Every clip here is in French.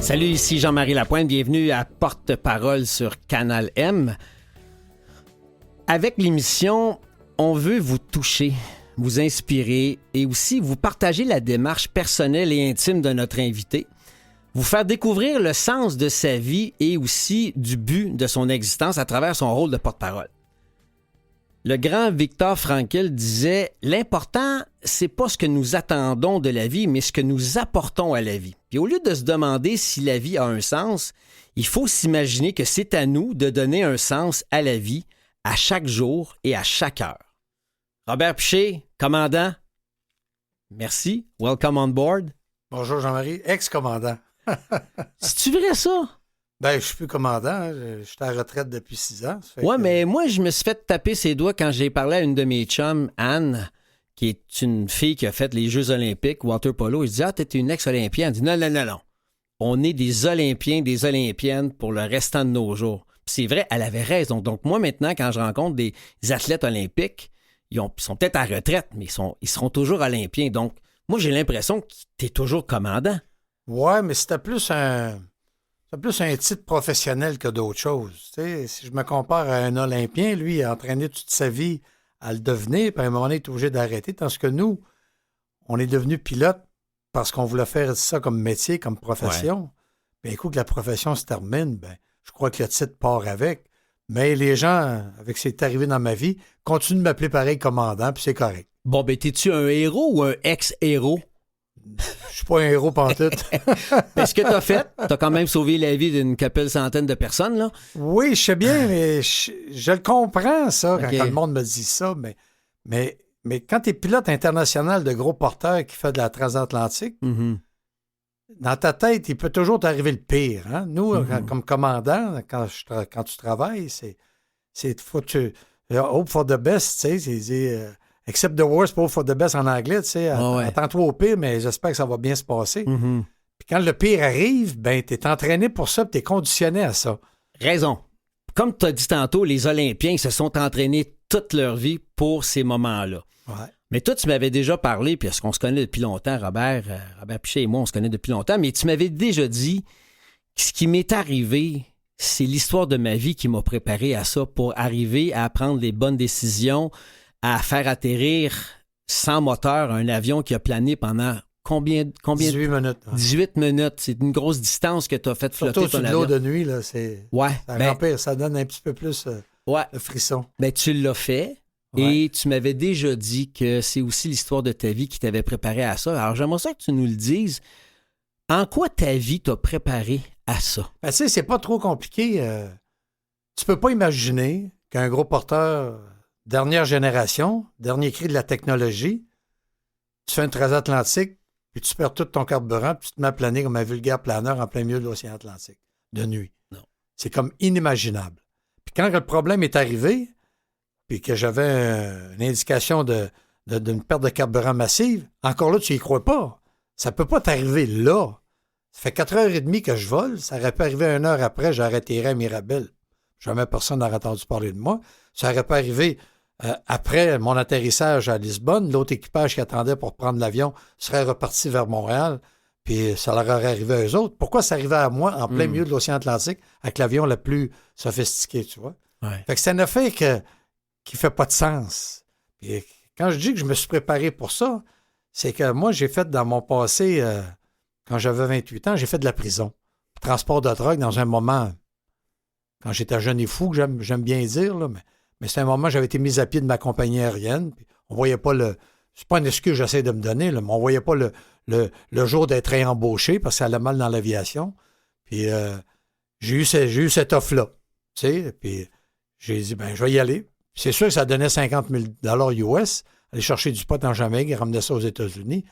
Salut, ici Jean-Marie Lapointe. Bienvenue à Porte-Parole sur Canal M. Avec l'émission, on veut vous toucher, vous inspirer et aussi vous partager la démarche personnelle et intime de notre invité, vous faire découvrir le sens de sa vie et aussi du but de son existence à travers son rôle de porte-parole. Le grand Viktor Frankl disait « L'important, c'est pas ce que nous attendons de la vie, mais ce que nous apportons à la vie. » Puis au lieu de se demander si la vie a un sens, il faut s'imaginer que c'est à nous de donner un sens à la vie, à chaque jour et à chaque heure. Robert Piché, commandant, merci. Welcome on board. Bonjour Jean-Marie, ex-commandant. C'est-tu vrai ça? Ben, je suis plus commandant. Hein. Je suis à la retraite depuis 6 ans. Ouais, mais moi, je me suis fait taper ses doigts quand j'ai parlé à une de mes chums, Anne, qui est une fille qui a fait les Jeux olympiques, water polo. Je dis « Ah, t'es une ex-olympienne. » Elle dit « Non, non, non, non. On est des Olympiens, des Olympiennes pour le restant de nos jours. » Puis c'est vrai, elle avait raison. Donc moi, maintenant, quand je rencontre des athlètes olympiques, ils sont peut-être à retraite, mais ils seront toujours olympiens. Donc, moi, j'ai l'impression que t'es toujours commandant. Ouais, mais c'était plus un titre professionnel que d'autres choses. Tu sais, si je me compare à un Olympien, lui, il a entraîné toute sa vie à le devenir, puis à un moment donné, il est obligé d'arrêter. Tandis que nous, on est devenus pilotes parce qu'on voulait faire ça comme métier, comme profession. Ouais. Bien, écoute, que la profession se termine, ben, je crois que le titre part avec. Mais les gens, avec ce qui est arrivé dans ma vie, continuent de m'appeler pareil commandant, puis c'est correct. Bon, ben, t'es-tu un héros ou un ex-héros? Je suis pas un héros pantoute. Mais ce que t'as fait, t'as quand même sauvé la vie d'une couple centaine de personnes, là. Oui, je sais bien, mais je le comprends, ça, okay. Quand le monde me dit ça. Mais quand t'es pilote international de gros porteurs qui fait de la transatlantique, dans ta tête, il peut toujours t'arriver le pire. Hein? Nous, comme commandant, quand tu travailles, c'est faut que tu hope for the best, tu sais, c'est accept the worst, hope for the best en anglais, tu sais. Attends-toi au pire, mais j'espère que ça va bien se passer. Puis quand le pire arrive, ben t'es entraîné pour ça, puis t'es conditionné à ça. Raison. Comme tu as dit tantôt, les Olympiens se sont entraînés toute leur vie pour ces moments-là. Ouais. Mais toi, tu m'avais déjà parlé, puis est-ce qu'on se connaît depuis longtemps, Robert Piché et moi, on se connaît depuis longtemps, mais tu m'avais déjà dit que ce qui m'est arrivé, c'est l'histoire de ma vie qui m'a préparé à ça pour arriver à prendre les bonnes décisions, à faire atterrir sans moteur un avion qui a plané pendant combien 18 minutes. Hein. 18 minutes. C'est une grosse distance que tu as fait flotter surtout ton avion. Surtout de nuit, là, c'est... Ouais. Ça donne un petit peu plus de frisson. Ben, tu l'as fait. Et tu m'avais déjà dit que c'est aussi l'histoire de ta vie qui t'avait préparé à ça. Alors, j'aimerais ça que tu nous le dises. En quoi ta vie t'a préparé à ça? Ben, tu sais, c'est pas trop compliqué. Tu peux pas imaginer qu'un gros porteur dernière génération, dernier cri de la technologie, tu fais une transatlantique, puis tu perds tout ton carburant, puis tu te mets à planer comme un vulgaire planeur en plein milieu de l'océan Atlantique, de nuit. Non. C'est comme inimaginable. Puis quand le problème est arrivé, puis que j'avais une indication d'une perte de carburant massive, encore là, tu y crois pas. Ça peut pas t'arriver là. Ça fait 4h30 que je vole, ça aurait pu arriver 1 heure après, j'aurais atterri à Mirabel. Jamais personne n'aurait entendu parler de moi. Ça aurait pu arriver après mon atterrissage à Lisbonne, l'autre équipage qui attendait pour prendre l'avion serait reparti vers Montréal, puis ça leur aurait arrivé à eux autres. Pourquoi ça arrivait à moi en plein milieu de l'océan Atlantique avec l'avion le plus sophistiqué, tu vois? Ouais. Fait que c'est un effet qui fait pas de sens. Puis quand je dis que je me suis préparé pour ça, c'est que moi, j'ai fait dans mon passé, quand j'avais 28 ans, j'ai fait de la prison. Transport de drogue dans un moment, quand j'étais jeune et fou, que j'aime bien dire, là, mais c'est un moment où j'avais été mis à pied de ma compagnie aérienne. Puis on voyait pas le... C'est pas une excuse que j'essaie de me donner, là, mais on voyait pas le jour d'être réembauché parce que ça allait mal dans l'aviation. Puis j'ai eu cette offre-là, tu sais, puis j'ai dit, ben je vais y aller. Puis c'est sûr que ça donnait 50 000 US, aller chercher du pot en Jamaïque et ramener ça aux États-Unis.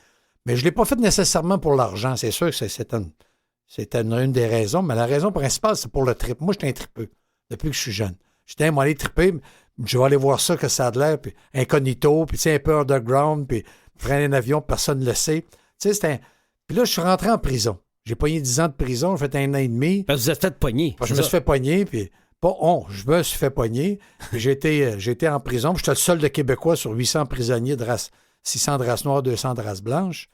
Mais je ne l'ai pas fait nécessairement pour l'argent. C'est sûr que c'était une des raisons, mais la raison principale, c'est pour le trip. Moi, j'étais un tripeux depuis que je suis jeune. J'étais un aller triper, je vais aller voir ça, que ça a de l'air, puis incognito, puis tu sais, un peu underground, puis prendre un avion, personne ne le sait. Tu sais, Puis là, je suis rentré en prison. J'ai pogné 10 ans de prison, j'ai fait 1 an et demi. Parce que vous êtes fait pogner. Je me suis fait pogner, puis je me suis fait pogner. Puis j'ai été en prison. J'étais le seul de Québécois sur 800 prisonniers de race, 600 de race noire, 200 de race blanche.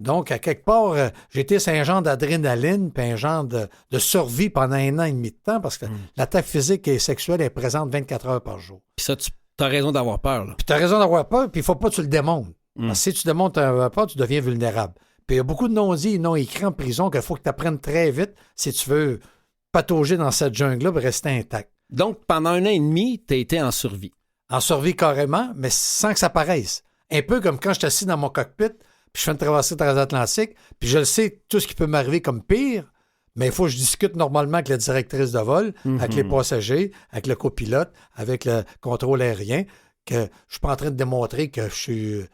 Donc, à quelque part, j'étais sur un genre d'adrénaline puis un genre de survie pendant 1 an et demi de temps parce que l'attaque physique et sexuelle est présente 24 heures par jour. Puis ça, tu as raison d'avoir peur. Là. Puis tu as raison d'avoir peur, puis il ne faut pas que tu le démontres. Parce que si tu démontres un peur, tu deviens vulnérable. Puis il y a beaucoup de non-dits et non-écrits en prison qu'il faut que tu apprennes très vite si tu veux patauger dans cette jungle-là et rester intact. Donc, pendant 1 an et demi, tu as été en survie. En survie carrément, mais sans que ça paraisse. Un peu comme quand je suis assis dans mon cockpit, puis je fais une traversée transatlantique, puis je le sais, tout ce qui peut m'arriver comme pire, mais il faut que je discute normalement avec la directrice de vol, avec les passagers, avec le copilote, avec le contrôle aérien, que je ne suis pas en train de démontrer que je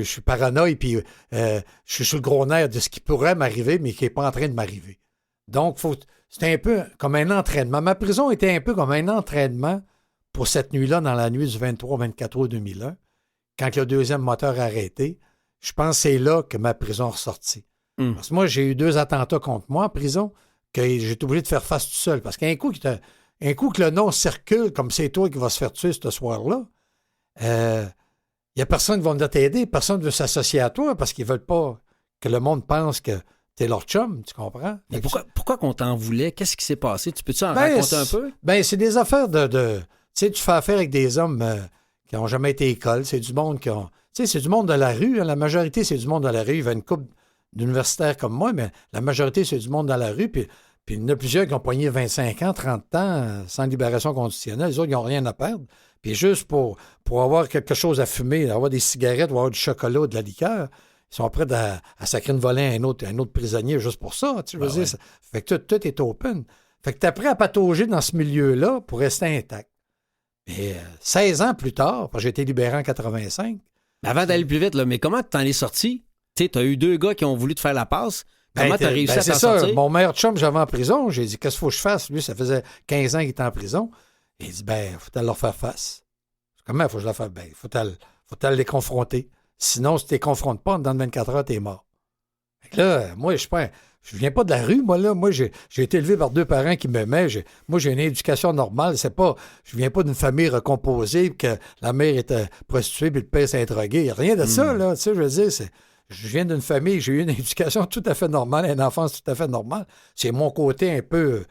suis paranoïe, puis je suis sur le gros nerf de ce qui pourrait m'arriver, mais qui n'est pas en train de m'arriver. Donc, c'était un peu comme un entraînement. Ma prison était un peu comme un entraînement pour cette nuit-là, dans la nuit du 23-24 août 2001, quand le deuxième moteur a arrêté. Je pense que c'est là que ma prison est ressortie. Parce que moi, j'ai eu 2 attentats contre moi en prison que j'ai été obligé de faire face tout seul. Parce qu'un coup que le nom circule comme c'est toi qui vas se faire tuer ce soir-là, il n'y a personne qui va venir t'aider, personne ne veut s'associer à toi parce qu'ils ne veulent pas que le monde pense que tu es leur chum, tu comprends? Mais pourquoi qu'on t'en voulait? Qu'est-ce qui s'est passé? Tu peux-tu en raconter un peu? Ben, c'est des affaires de tu sais, tu fais affaire avec des hommes qui n'ont jamais été à l'école. C'est du monde qui ont... Tu sais, c'est du monde de la rue. Hein. La majorité, c'est du monde de la rue. Il y a une couple d'universitaires comme moi, mais la majorité, c'est du monde dans la rue. Puis il y en a plusieurs qui ont pogné 25 ans, 30 ans sans libération conditionnelle. Les autres, ils n'ont rien à perdre. Puis juste pour avoir quelque chose à fumer, avoir des cigarettes ou avoir du chocolat ou de la liqueur, ils sont prêts à sacrer une volée à un autre prisonnier juste pour ça. Tu veux dire, fait que tout est open. Fait que tu es prêt à patauger dans ce milieu-là pour rester intact. Mais 16 ans plus tard, parce que j'ai été libéré en 85. Avant d'aller plus vite, là, mais comment tu t'en es sorti? Tu as eu 2 gars qui ont voulu te faire la passe. Comment tu as réussi à t'en sortir? Mon meilleur chum, j'avais en prison. J'ai dit, qu'est-ce qu'il faut que je fasse? Lui, ça faisait 15 ans qu'il était en prison. Il dit, faut leur faire face. Comment il faut que je leur fasse? Faut les confronter. Sinon, si tu les confrontes pas, dans 24 heures, tu es mort. Fait que là, moi, je viens pas de la rue, moi, là. Moi, j'ai été élevé par 2 parents qui m'aimaient. Moi, j'ai une éducation normale. Je viens pas d'une famille recomposée, que la mère était prostituée puis le père s'est drogué. Il n'y a rien de ça, là. Tu sais, je veux dire, je viens d'une famille, j'ai eu une éducation tout à fait normale, une enfance tout à fait normale. C'est mon côté un peu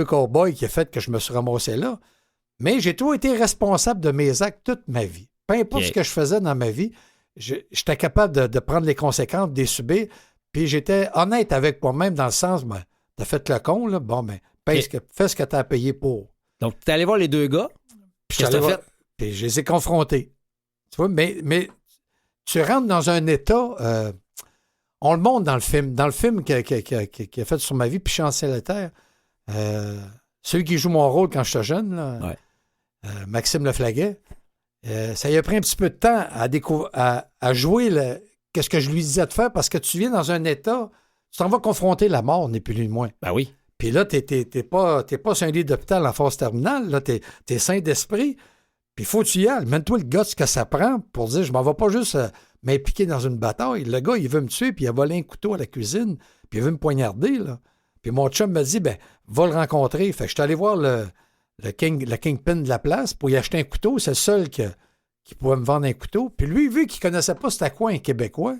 cow-boy qui a fait que je me suis ramassé là. Mais j'ai toujours été responsable de mes actes toute ma vie. Peu importe ce que je faisais dans ma vie, j'étais capable de prendre les conséquences, de les subir. Puis j'étais honnête avec moi-même dans le sens, t'as fait le con, là, fais ce que t'as payé pour. Donc, t'es allé voir les 2 gars, puis qu'est-ce que t'as fait? Puis je les ai confrontés. Tu vois, mais tu rentres dans un état, on le montre dans le film. Dans le film qui a fait sur ma vie, puis je suis en terre, celui qui joue mon rôle quand j'étais jeune, là, Maxime Leflaguet, ça lui a pris un petit peu de temps à jouer qu'est-ce que je lui disais de faire, parce que tu viens dans un état, tu t'en vas confronter la mort, ni plus ni moins. Ben oui. Puis là, t'es pas sur un lit d'hôpital en phase terminale, là, t'es sain d'esprit, puis il faut que tu y ailles. Mène-toi le gars ce que ça prend pour dire, je m'en vais pas juste m'impliquer dans une bataille. Le gars, il veut me tuer, puis il a volé un couteau à la cuisine, puis il veut me poignarder, là. Puis mon chum me dit, va le rencontrer. Fait que je suis allé voir le kingpin de la place pour y acheter un couteau. C'est le seul qui pouvait me vendre un couteau. Puis lui, vu qu'il ne connaissait pas c'était quoi un Québécois,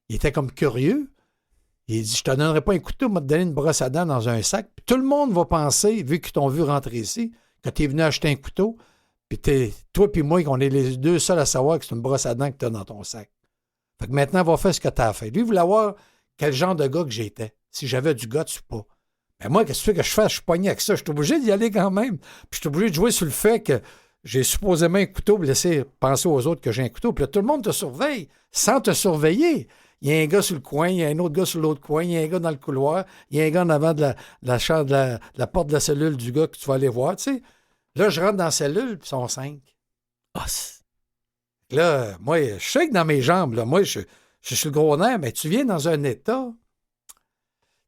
il était comme curieux. Il dit, je te donnerai pas un couteau, je vais te donner une brosse à dents dans un sac. Puis tout le monde va penser, vu qu'ils t'ont vu rentrer ici, que tu es venu acheter un couteau. Puis toi puis moi, qu'on est les 2 seuls à savoir que c'est une brosse à dents que tu as dans ton sac. Fait que maintenant, va faire ce que tu as fait. Lui, il voulait voir quel genre de gars que j'étais. Si j'avais du guts ou pas. Mais moi, qu'est-ce que tu veux que je fasse? Je suis pogné avec ça. Je suis obligé d'y aller quand même. Puis je suis obligé de jouer sur le fait que j'ai supposément un couteau pour laisser penser aux autres que j'ai un couteau. Puis là, tout le monde te surveille sans te surveiller. Il y a un gars sur le coin, il y a un autre gars sur l'autre coin, il y a un gars dans le couloir, il y a un gars en avant de la chambre, de la porte de la cellule du gars que tu vas aller voir. Tu sais. Là, je rentre dans la cellule, puis ils sont 5. Là, moi, je sais que dans mes jambes, là, moi, je suis le gros nerf, mais tu viens dans un état.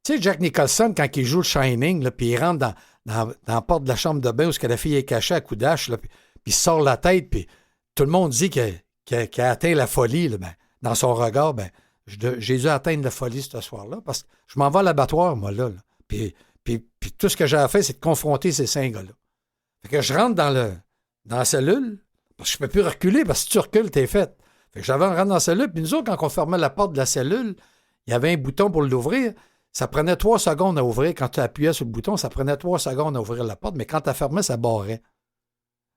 Tu sais, Jack Nicholson, quand il joue le Shining, là, puis il rentre dans la porte de la chambre de bain où la fille est cachée à coups d'âge, puis il sort la tête, puis tout le monde dit qu'il a atteint la folie. Là, dans son regard, j'ai dû atteindre la folie ce soir-là, parce que je m'en vais à l'abattoir, moi, là. Puis tout ce que j'ai à faire, c'est de confronter ces 5 gars-là. Fait que je rentre dans la cellule, parce que je ne peux plus reculer, parce que si tu recules, t'es fait. Fait que j'avais rentré dans la cellule, puis nous autres, quand on fermait la porte de la cellule, il y avait un bouton pour l'ouvrir. Ça prenait 3 secondes à ouvrir. Quand tu appuyais sur le bouton, ça prenait 3 secondes à ouvrir la porte, mais quand tu fermais, ça barrait.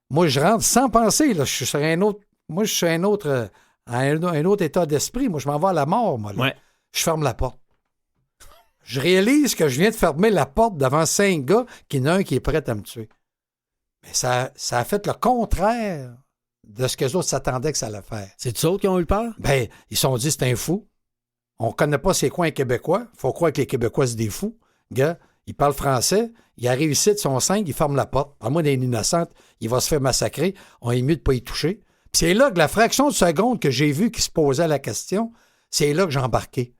Moi, je rentre sans penser. Là. Je suis sur un autre. Moi, je suis un autre état d'esprit. Moi, je m'en vais à la mort, moi. Là. Ouais. Je ferme la porte. Je réalise que je viens de fermer la porte devant 5 gars, qu'il y en a un qui est prêt à me tuer. Mais ça a fait le contraire de ce que les autres s'attendaient que ça allait faire. C'est eux autres qui ont eu peur? Ben, ils se sont dit, c'est un fou. On ne connaît pas c'est quoi un Québécois. Il faut croire que les Québécois, c'est des fous. Gars, ils parlent français. Ils arrivent ici, ils sont 5, ils ferment la porte. À moins d'une innocente, il va se faire massacrer. On est mieux de ne pas y toucher. Puis c'est là que la fraction de seconde que j'ai vu qui se posait la question, c'est là que j'ai embarqué.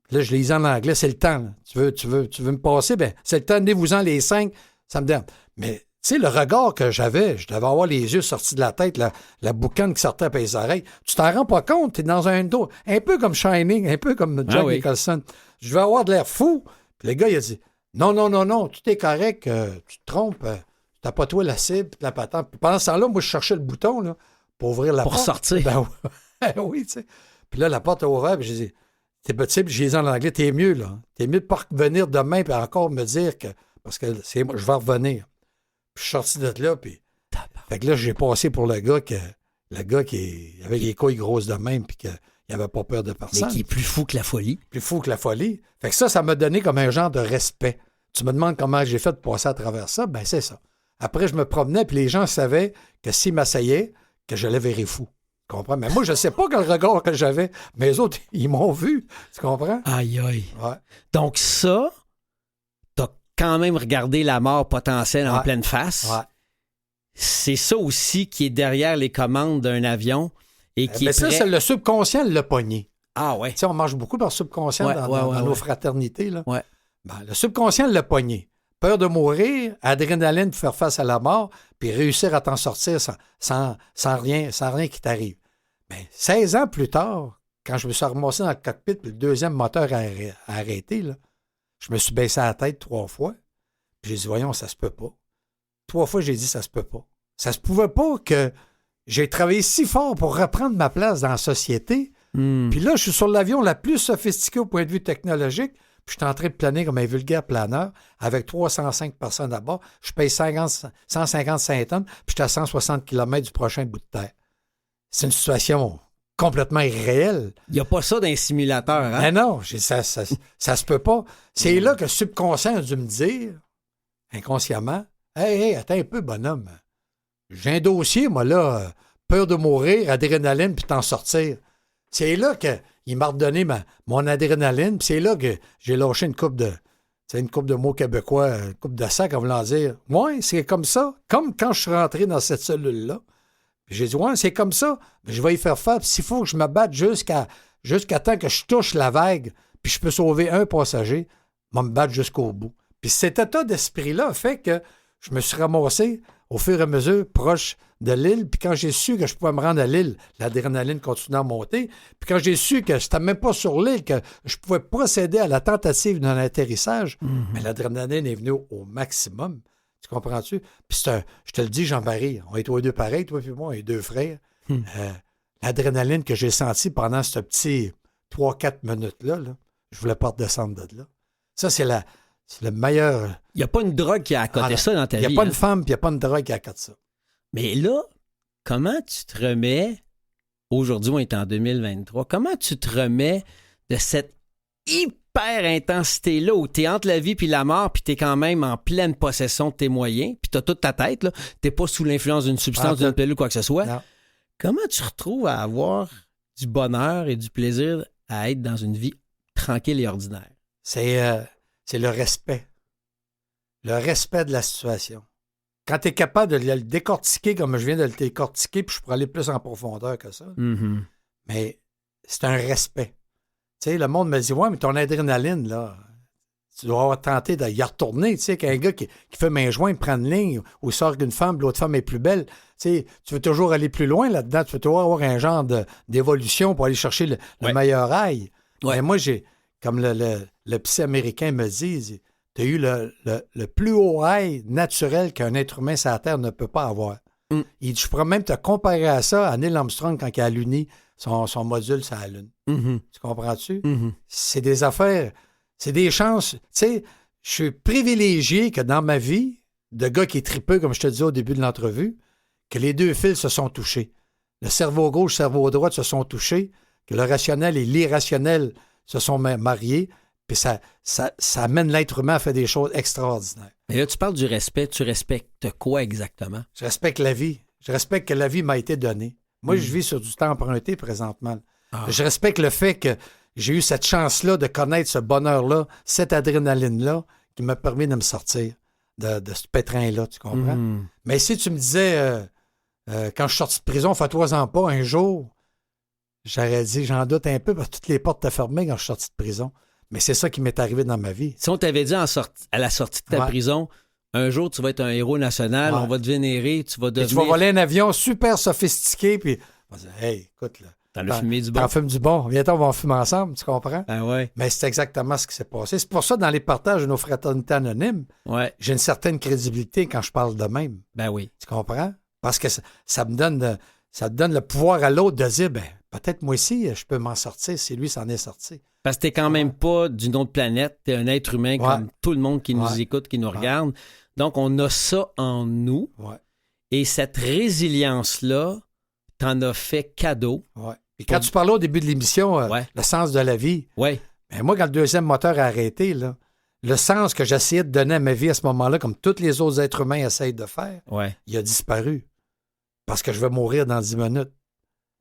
Là, je lisais en anglais, c'est le temps. Là. Tu veux me passer? Ben, c'est le temps, donnez-vous-en les 5, ça me donne. Mais, tu sais, le regard que j'avais, je devais avoir les yeux sortis de la tête, la boucane qui sortait par les oreilles. Tu t'en rends pas compte, t'es dans un dos, un peu comme Shining, un peu comme Jack Nicholson. Je vais avoir de l'air fou. Puis le gars, il a dit, non, tout est correct, tu te trompes, t'as pas toi la cible, la patente. Puis pendant ce temps-là, moi, je cherchais le bouton, là, pour ouvrir la porte. Pour sortir. Ben oui, tu sais. Puis là, la porte a ouvert, puis j'ai dit, t'es petit, puis j'ai dit en anglais, t'es mieux, là. T'es mieux de pas revenir demain, puis encore me dire que, parce que je vais revenir. Puis je suis sorti de là, puis. Fait que là, j'ai passé pour le gars qui avait les couilles grosses de même, puis qu'il n'avait pas peur de personne. Mais qui est plus fou que la folie. Plus fou que la folie. Fait que ça m'a donné comme un genre de respect. Tu me demandes comment j'ai fait pour passer à travers ça, ben c'est ça. Après, je me promenais, puis les gens savaient que s'ils m'assayaient, que je les verrais fou. Tu comprends? Mais moi, je ne sais pas quel regard que j'avais, mais les autres, ils m'ont vu. Tu comprends? Aïe, aïe. Ouais. Donc ça, t'as quand même regardé la mort potentielle en pleine face. Ouais. C'est ça aussi qui est derrière les commandes d'un avion et qui mais est prêt... ça, c'est le subconscient l'a pogné. Ah ouais. Tu sais, on marche beaucoup par subconscient dans nos fraternités. Là. Ouais. Ben, le subconscient l'a pogné. Peur de mourir, adrénaline pour faire face à la mort, puis réussir à t'en sortir sans rien qui t'arrive. Mais 16 ans plus tard, quand je me suis ramassé dans le cockpit, puis le deuxième moteur a arrêté, là, je me suis baissé la tête 3 fois. Puis j'ai dit, voyons, ça se peut pas. 3 fois, j'ai dit, ça se peut pas. Ça se pouvait pas que j'ai travaillé si fort pour reprendre ma place dans la société. Puis là, je suis sur l'avion la plus sophistiquée au point de vue technologique. Puis je suis en train de planer comme un vulgaire planeur avec 305 personnes à bord. Je paye 155 tonnes, puis je suis à 160 km du prochain bout de terre. C'est une situation complètement irréelle. Il n'y a pas ça dans un simulateur, hein? Mais non, ça se peut pas. C'est là que le subconscient a dû me dire, inconsciemment, Hey, attends un peu, bonhomme. J'ai un dossier, moi, là, peur de mourir, adrénaline, puis t'en sortir. C'est là qu'il m'a redonné mon adrénaline, puis c'est là que j'ai lâché une coupe de mots québécois, une coupe de sac en voulant dire « Ouais, c'est comme ça, comme quand je suis rentré dans cette cellule-là. » J'ai dit « Ouais, c'est comme ça, mais je vais y faire faire, puis s'il faut que je me batte jusqu'à temps que je touche la vague, puis je peux sauver un passager, je vais me battre jusqu'au bout. » Puis cet état d'esprit-là fait que je me suis ramassé au fur et à mesure proche de l'île. Puis quand j'ai su que je pouvais me rendre à l'île, l'adrénaline continuait à monter. Puis quand j'ai su que c'était même pas sur l'île, que je pouvais procéder à la tentative d'un atterrissage, mais l'adrénaline est venue au maximum. Tu comprends-tu? Puis je te le dis, Jean-Marie, on est tous les deux pareils, toi et moi, on est deux frères. L'adrénaline que j'ai sentie pendant ce petit 3-4 minutes-là, là, je voulais pas redescendre de là. Ça, c'est le meilleur. Il n'y a pas une drogue qui a accoté ça dans ta vie. Il n'y a pas une femme, puis il n'y a pas une drogue qui a accoté ça. Mais là, comment tu te remets, aujourd'hui on est en 2023, comment tu te remets de cette hyper intensité-là où tu es entre la vie et la mort, puis tu es quand même en pleine possession de tes moyens, puis tu as toute ta tête, tu n'es pas sous l'influence d'une substance, d'une pilule ou quoi que ce soit. Non. Comment tu retrouves à avoir du bonheur et du plaisir à être dans une vie tranquille et ordinaire? C'est le respect. Le respect de la situation. Quand tu es capable de le décortiquer comme je viens de le décortiquer, puis je pourrais aller plus en profondeur que ça, mais c'est un respect. Tu sais, le monde me dit, ouais, mais ton adrénaline, là, tu dois avoir tenté d'y retourner. Tu sais, qu'un gars qui fait main jointe, prend une ligne, ou sort qu'une femme, puis l'autre femme est plus belle. Tu sais, tu veux toujours aller plus loin là-dedans. Tu veux toujours avoir un genre d'évolution pour aller chercher le meilleur rail. Ouais. Mais moi, j'ai, comme le psy américain me dit, tu as eu le plus haut rail naturel qu'un être humain sur la Terre ne peut pas avoir. Il dit, je pourrais même te comparer à ça à Neil Armstrong quand il a l'uni son module sur la Lune. Mhm. Tu comprends-tu? Mhm. C'est des affaires, c'est des chances. Tu sais, je suis privilégié que dans ma vie, de gars qui est tripeux, comme je te disais au début de l'entrevue, que les deux fils se sont touchés. Le cerveau gauche, le cerveau droit se sont touchés, que le rationnel et l'irrationnel se sont mariés, puis ça amène l'être humain à faire des choses extraordinaires. Et là, tu parles du respect. Tu respectes quoi exactement? Je respecte la vie. Je respecte que la vie m'a été donnée. Moi, je vis sur du temps emprunté présentement. Ah. Je respecte le fait que j'ai eu cette chance-là de connaître ce bonheur-là, cette adrénaline-là, qui m'a permis de me sortir de ce pétrin-là, tu comprends? Mhm. Mais si tu me disais, quand je suis sorti de prison, fais-toi-en pas, un jour, j'aurais dit, j'en doute un peu, parce que toutes les portes étaient fermées quand je suis sorti de prison. Mais c'est ça qui m'est arrivé dans ma vie. Si on t'avait dit à la sortie de ta prison, un jour, tu vas être un héros national, on va te vénérer, tu vas devenir... Et tu vas voler un avion super sophistiqué, puis on va dire, hey, écoute, là, T'en as fumé du bon. t'en fumes du bon. Viens-t'en, on va en fumer ensemble, tu comprends? Ah ouais. Mais c'est exactement ce qui s'est passé. C'est pour ça, dans les partages de nos fraternités anonymes, Ouais. j'ai une certaine crédibilité quand je parle de même. Ben oui. Tu comprends? Parce que ça me donne le pouvoir à l'autre de dire, ben peut-être moi aussi, je peux m'en sortir si lui s'en est sorti. Parce que t'es quand même pas d'une autre planète, t'es un être humain comme tout le monde qui nous écoute, qui nous regarde. Donc, on a ça en nous. Ouais. Et cette résilience-là, t'en as fait cadeau. Ouais. Et quand tu parlais au début de l'émission, le sens de la vie, Ouais. ben moi, quand le deuxième moteur a arrêté, là, le sens que j'essayais de donner à ma vie à ce moment-là, comme tous les autres êtres humains essayent de faire, il a disparu. Parce que je vais mourir dans 10 minutes.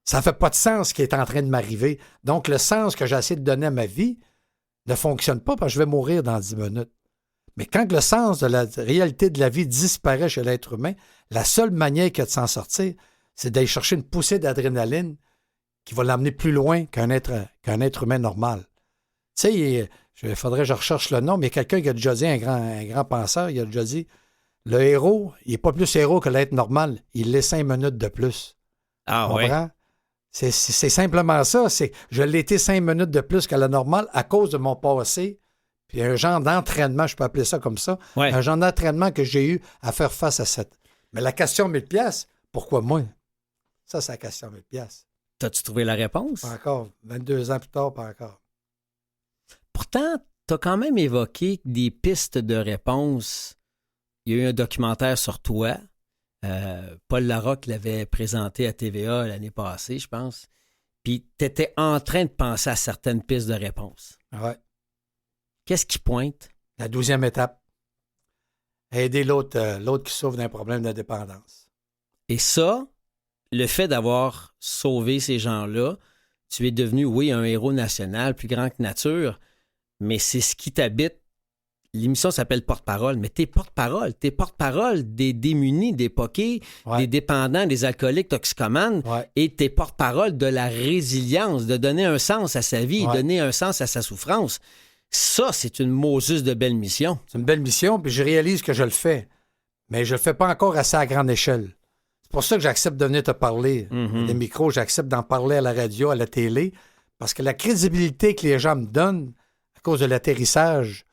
Ça ne fait pas de sens ce qui est en train de m'arriver. Donc, le sens que j'ai essayé de donner à ma vie ne fonctionne pas parce que je vais mourir dans 10 minutes. Mais quand le sens de la réalité de la vie disparaît chez l'être humain, la seule manière qu'il y a de s'en sortir, c'est d'aller chercher une poussée d'adrénaline qui va l'amener plus loin qu'un être humain normal. Tu sais, il faudrait que je recherche le nom, mais quelqu'un qui a déjà dit, un grand penseur, il a déjà dit, le héros, il n'est pas plus héros que l'être normal, il l'est 5 minutes de plus. Ah ouais? ouais? C'est simplement ça. Je l'ai été 5 minutes de plus que la normale à cause de mon passé. Puis un genre d'entraînement, je peux appeler ça comme ça, un genre d'entraînement que j'ai eu à faire face à cette. Mais la question 1000 pièces, pourquoi moi? Ça, c'est la question 1000 pièces. T'as-tu trouvé la réponse? Pas encore. 22 ans plus tard, pas encore. Pourtant, t'as quand même évoqué des pistes de réponse. Il y a eu un documentaire sur toi. Paul Larocque l'avait présenté à TVA l'année passée, je pense. Puis t'étais en train de penser à certaines pistes de réponse. Ouais. Qu'est-ce qui pointe? La 12e étape. Aider l'autre qui souffre d'un problème de dépendance. Et ça, le fait d'avoir sauvé ces gens-là, tu es devenu, oui, un héros national, plus grand que nature, mais c'est ce qui t'habite. L'émission s'appelle Porte-Parole, mais t'es porte-parole. T'es porte-parole des démunis, des poqués, des dépendants, des alcooliques, toxicomanes, et t'es porte-parole de la résilience, de donner un sens à sa vie, donner un sens à sa souffrance. Ça, c'est une Moses de belle mission. C'est une belle mission, puis je réalise que je le fais. Mais je le fais pas encore assez à grande échelle. C'est pour ça que j'accepte de venir te parler. Des micros, j'accepte d'en parler à la radio, à la télé, parce que la crédibilité que les gens me donnent à cause de l'atterrissage,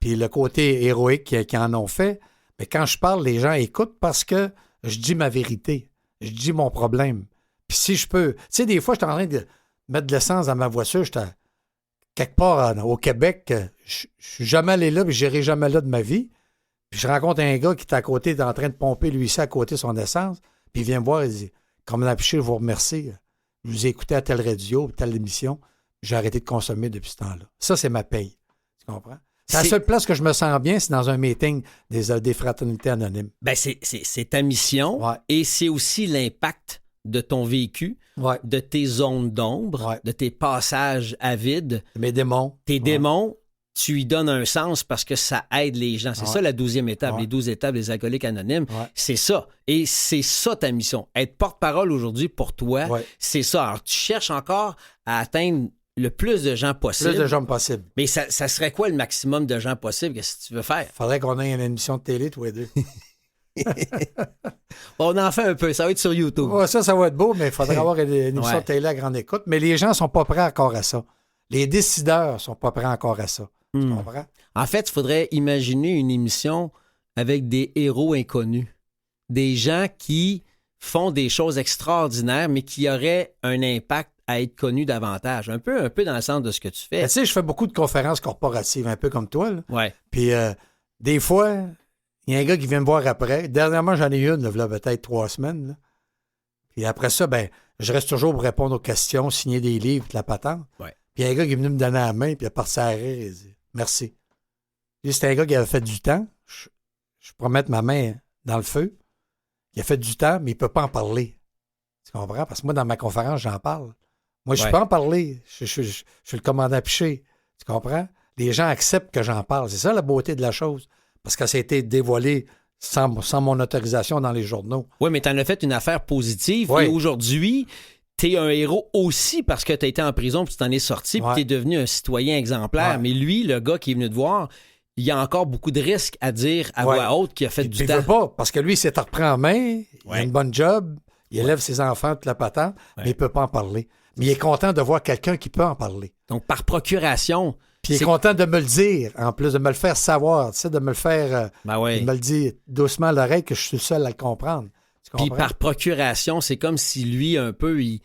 puis le côté héroïque qu'ils en ont fait, mais quand je parle, les gens écoutent parce que je dis ma vérité. Je dis mon problème. Puis si je peux... Tu sais, des fois, je suis en train de mettre de l'essence dans ma voiture, quelque part au Québec, je suis jamais allé là, puis je n'irai jamais là de ma vie. Puis je rencontre un gars qui est à côté, est en train de pomper lui ici à côté son essence, puis il vient me voir et dit, comme on a affiché, je vous remercie. Je vous ai écouté à telle radio, telle émission, j'ai arrêté de consommer depuis ce temps-là. Ça, c'est ma paye. Tu comprends? C'est la seule place que je me sens bien, c'est dans un meeting des fraternités anonymes. Ben c'est ta mission et c'est aussi l'impact de ton vécu, de tes zones d'ombre, de tes passages à vide. Mes démons. Tes démons, tu y donnes un sens parce que ça aide les gens. C'est ça la 12e étape, les 12 étapes des alcooliques anonymes. C'est ça. Et c'est ça ta mission. Être porte-parole aujourd'hui pour toi, c'est ça. Alors tu cherches encore à atteindre le plus de gens possible. Plus de gens possible. Mais ça serait quoi le maximum de gens possible? Qu'est-ce que tu veux faire? Faudrait qu'on ait une émission de télé, tous les deux. On en fait un peu. Ça va être sur YouTube. Ouais, ça va être beau, mais il faudrait avoir une émission de télé à grande écoute. Mais les gens ne sont pas prêts encore à ça. Les décideurs ne sont pas prêts encore à ça. Tu comprends? En fait, il faudrait imaginer une émission avec des héros inconnus. Des gens qui font des choses extraordinaires, mais qui auraient un impact à être connus davantage. Un peu dans le sens de ce que tu fais. Tu sais, je fais beaucoup de conférences corporatives, un peu comme toi. Là. Ouais. Puis des fois, il y a un gars qui vient me voir après. Dernièrement, j'en ai eu une, là, peut-être 3 semaines. Là. Puis après ça, ben, je reste toujours pour répondre aux questions, signer des livres, la patente. Ouais. Puis il y a un gars qui est venu me donner la main, puis il a parti à rire, il dit « Merci ». C'était un gars qui avait fait du temps. Je pourrais mettre ma main dans le feu. Il a fait du temps, mais il ne peut pas en parler. Tu comprends? Parce que moi, dans ma conférence, j'en parle. Moi, je peux en parler. Je suis le commandant Piché. Tu comprends? Les gens acceptent que j'en parle. C'est ça la beauté de la chose. Parce que ça a été dévoilé sans mon autorisation dans les journaux. Oui, mais tu en as fait une affaire positive. Oui. Et aujourd'hui, tu es un héros aussi parce que tu as été en prison puis tu t'en es sorti puis tu es devenu un citoyen exemplaire. Ouais. Mais lui, le gars qui est venu te voir, il y a encore beaucoup de risques à dire à voix haute qu'il a fait du temps. Il veut pas, parce que lui, il s'est repris en main, il a une bonne job, il élève ses enfants, toute la patente, mais il peut pas en parler. Mais il est content de voir quelqu'un qui peut en parler. Donc, par procuration... Puis il est content de me le dire, en plus, de me le faire savoir, tu sais, de me le faire... de me le dire doucement à l'oreille que je suis le seul à le comprendre. Puis par procuration, c'est comme si lui, un peu, il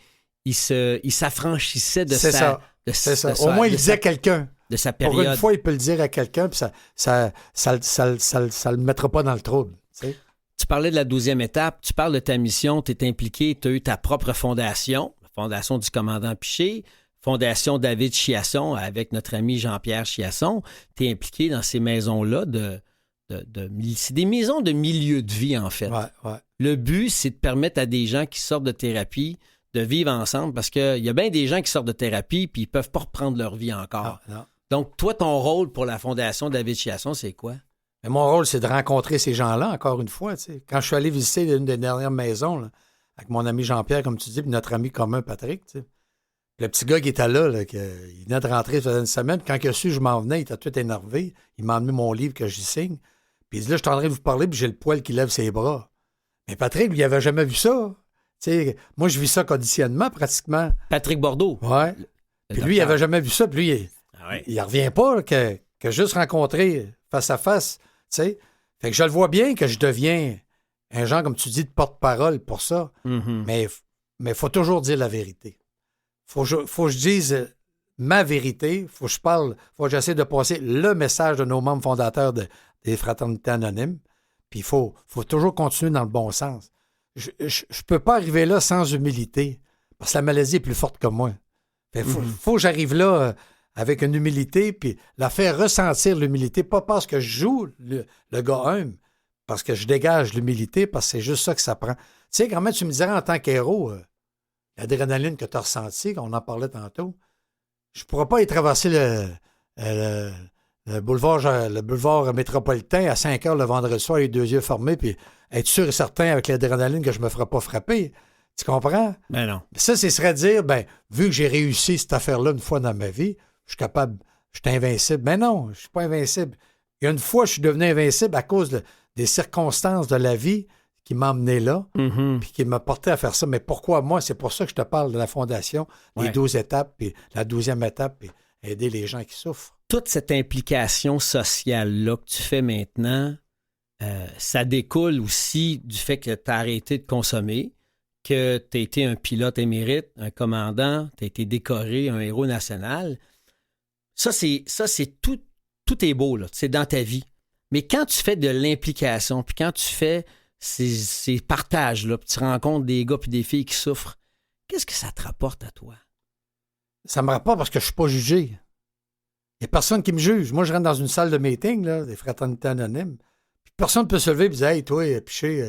s'affranchissait de c'est sa... C'est ça. Au moins, il disait à quelqu'un. De sa période. Pour une fois, il peut le dire à quelqu'un, puis ça le mettra pas dans le trouble. Tu sais. Tu parlais de la 12e étape, tu parles de ta mission, tu es impliqué, tu as eu ta propre fondation, la fondation du commandant Piché, fondation David Chiasson avec notre ami Jean-Pierre Chiasson. Tu es impliqué dans ces maisons-là c'est des maisons de milieu de vie, en fait. Ouais. Le but, c'est de permettre à des gens qui sortent de thérapie de vivre ensemble parce qu'il y a bien des gens qui sortent de thérapie puis ils peuvent pas reprendre leur vie encore. Non. Donc, toi, ton rôle pour la fondation David Chiasson, c'est quoi? Mais mon rôle, c'est de rencontrer ces gens-là, encore une fois. Tu sais. Quand je suis allé visiter une des dernières maisons, là, avec mon ami Jean-Pierre, comme tu dis, puis notre ami commun, Patrick, tu sais. Le petit gars qui était là, il venait de rentrer, ça faisait une semaine, puis quand il a su que je m'en venais, il était tout énervé. Il m'a emmené mon livre que j'y signe. Puis il dit, là, je suis en train de vous parler, puis j'ai le poil qui lève ses bras. Mais Patrick, lui, il avait jamais vu ça. Tu sais, moi, je vis ça quotidiennement, pratiquement. Patrick Bordeaux. Ouais. Puis lui, il avait jamais vu ça, puis lui, il revient pas là, que juste rencontrer face à face, tu sais. Fait que je le vois bien que je deviens un genre, comme tu dis, de porte-parole pour ça. Mm-hmm. Mais il faut toujours dire la vérité. Faut que je dise ma vérité. Faut que je parle. Faut que j'essaie de passer le message de nos membres fondateurs des fraternités anonymes. Puis il faut toujours continuer dans le bon sens. Je peux pas arriver là sans humilité. Parce que la maladie est plus forte que moi. Fait faut que j'arrive là avec une humilité, puis la faire ressentir l'humilité, pas parce que je joue le gars humble, parce que je dégage l'humilité, parce que c'est juste ça que ça prend. Tu sais, quand même, tu me dirais en tant qu'héros, l'adrénaline que tu as ressentie, on en parlait tantôt, je ne pourrais pas y traverser le boulevard métropolitain à 5 heures le vendredi soir, les 2 yeux fermés, puis être sûr et certain avec l'adrénaline que je ne me ferais pas frapper. Tu comprends? Ben non. Ça, ce serait dire, vu que j'ai réussi cette affaire-là une fois dans ma vie, je suis capable, je suis invincible. Mais non, je ne suis pas invincible. Il y a une fois, je suis devenu invincible à cause des circonstances de la vie qui m'emmenaient là, puis qui m'a porté à faire ça. Mais pourquoi moi? C'est pour ça que je te parle de la fondation, les 12 étapes, puis la 12e étape, puis aider les gens qui souffrent. Toute cette implication sociale-là que tu fais maintenant, ça découle aussi du fait que tu as arrêté de consommer, que tu as été un pilote émérite, un commandant, tu as été décoré, un héros national. Ça, c'est tout est beau, là. C'est dans ta vie. Mais quand tu fais de l'implication, puis quand tu fais ces partages-là, puis tu rencontres des gars puis des filles qui souffrent, qu'est-ce que ça te rapporte à toi? Ça me rapporte parce que je suis pas jugé. Il n'y a personne qui me juge. Moi, je rentre dans une salle de meeting, là, des fraternités anonymes, puis personne ne peut se lever et dire « Hey, toi, Piché,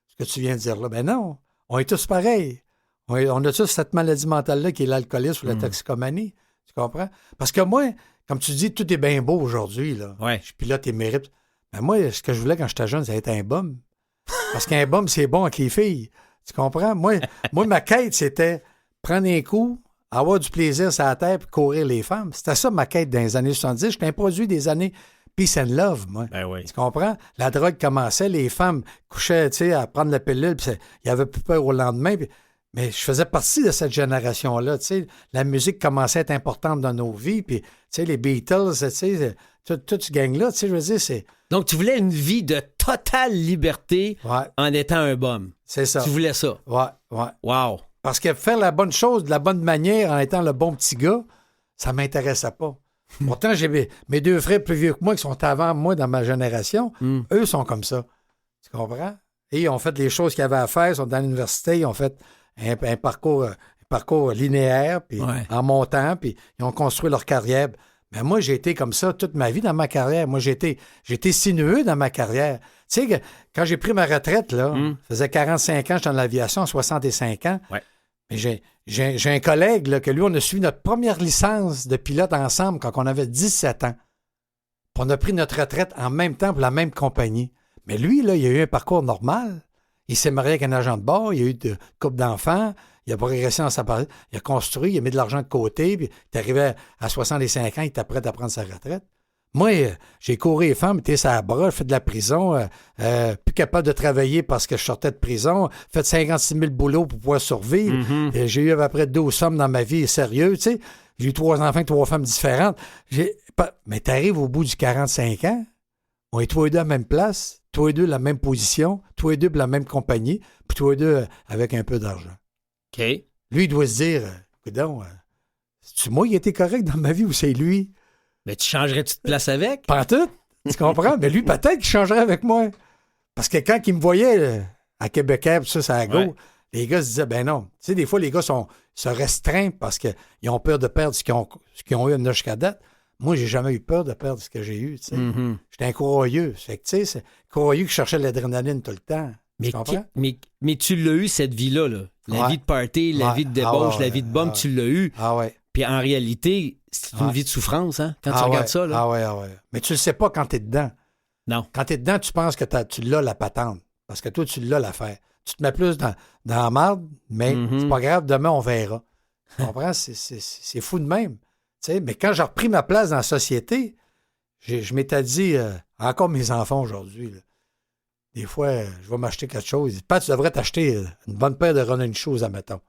ce que tu viens de dire là. » Ben non, on est tous pareils. On a tous cette maladie mentale-là qui est l'alcoolisme ou la toxicomanie. Tu comprends? Parce que moi, comme tu dis, tout est bien beau aujourd'hui. Là. Ouais. Je pilote émérite. Mais moi, ce que je voulais quand j'étais jeune, c'était être un bum. Parce qu'un bum, c'est bon avec les filles. Tu comprends? Moi, ma quête, c'était prendre un coup, avoir du plaisir sur la terre et courir les femmes. C'était ça ma quête dans les années 70. J'étais un produit des années peace and love, moi. Ben oui. Tu comprends? La drogue commençait, les femmes couchaient, tu sais, à prendre la pilule, puis il n'y avait plus peur au lendemain. Mais je faisais partie de cette génération-là, tu sais. La musique commençait à être importante dans nos vies, puis, tu sais, les Beatles, tu sais, tout ce gang-là, tu sais, je veux dire, c'est... Donc, tu voulais une vie de totale liberté en étant un bum. C'est ça. Tu voulais ça. Ouais. Wow. Parce que faire la bonne chose de la bonne manière en étant le bon petit gars, ça m'intéressait pas. Pourtant, j'ai mes deux frères plus vieux que moi qui sont avant moi dans ma génération. Eux sont comme ça. Tu comprends? Et ils ont fait les choses qu'ils avaient à faire. Ils sont dans l'université. Ils ont fait un parcours linéaire, puis en montant, puis ils ont construit leur carrière. Mais moi, j'ai été comme ça toute ma vie dans ma carrière. Moi, j'ai été sinueux dans ma carrière. Tu sais, quand j'ai pris ma retraite, là, ça faisait 45 ans, j'étais dans l'aviation, 65 ans. Ouais. Mais j'ai un collègue, là, que lui, on a suivi notre première licence de pilote ensemble quand on avait 17 ans. Puis on a pris notre retraite en même temps pour la même compagnie. Mais lui, là, il a eu un parcours normal. Il s'est marié avec un agent de bord, il a eu une couple d'enfants, il a progressé dans sa partie, il a construit, il a mis de l'argent de côté, puis il est arrivé à 65 ans, il était prêt à prendre sa retraite. Moi, j'ai couru les femmes, été à bras, fait de la prison, plus capable de travailler parce que je sortais de prison, fait 56 000 boulots pour pouvoir survivre. J'ai eu à peu près 12 sommes dans ma vie, sérieux, tu sais. J'ai eu 3 enfants, 3 femmes différentes. Mais t'arrives au bout du 45 ans, on est tous les deux à la même place, tous les deux la même position, tous les deux pour la même compagnie, puis tous les deux avec un peu d'argent. OK. Lui, il doit se dire, coudonc, c'est-tu moi qui ai été correct dans ma vie ou c'est lui? Mais tu changerais-tu de place avec? Pas tout, tu comprends? Mais lui, peut-être qu'il changerait avec moi. Parce que quand il me voyait à Québécois, ça, c'est à go, les gars se disaient, ben non. Tu sais, des fois, les gars se restreignent parce qu'ils ont peur de perdre ce qu'ils ont eu jusqu'à date. Moi, j'ai jamais eu peur de perdre ce que j'ai eu, tu sais. J'étais un courroyeux. Fait que, tu sais, c'est courroyeux qui cherchait l'adrénaline tout le temps. Mais, tu comprends? Mais tu l'as eu, cette vie-là, là. La vie de party, la vie de débauche, la vie de bum, tu l'as eu. Ah ouais. Puis en réalité, c'est une vie de souffrance, hein, quand tu regardes ça. Là. Ah ouais. Mais tu le sais pas quand t'es dedans. Non. Quand t'es dedans, tu penses que tu l'as la patente. Parce que toi, tu l'as l'affaire. Tu te mets plus dans la marde, mais c'est pas grave, demain, on verra. Tu comprends? C'est fou de même. T'sais, mais quand j'ai repris ma place dans la société, je m'étais dit, encore mes enfants aujourd'hui, là, des fois, je vais m'acheter quelque chose. Ils disent, Pat, tu devrais t'acheter une bonne paire de running shoes, admettons.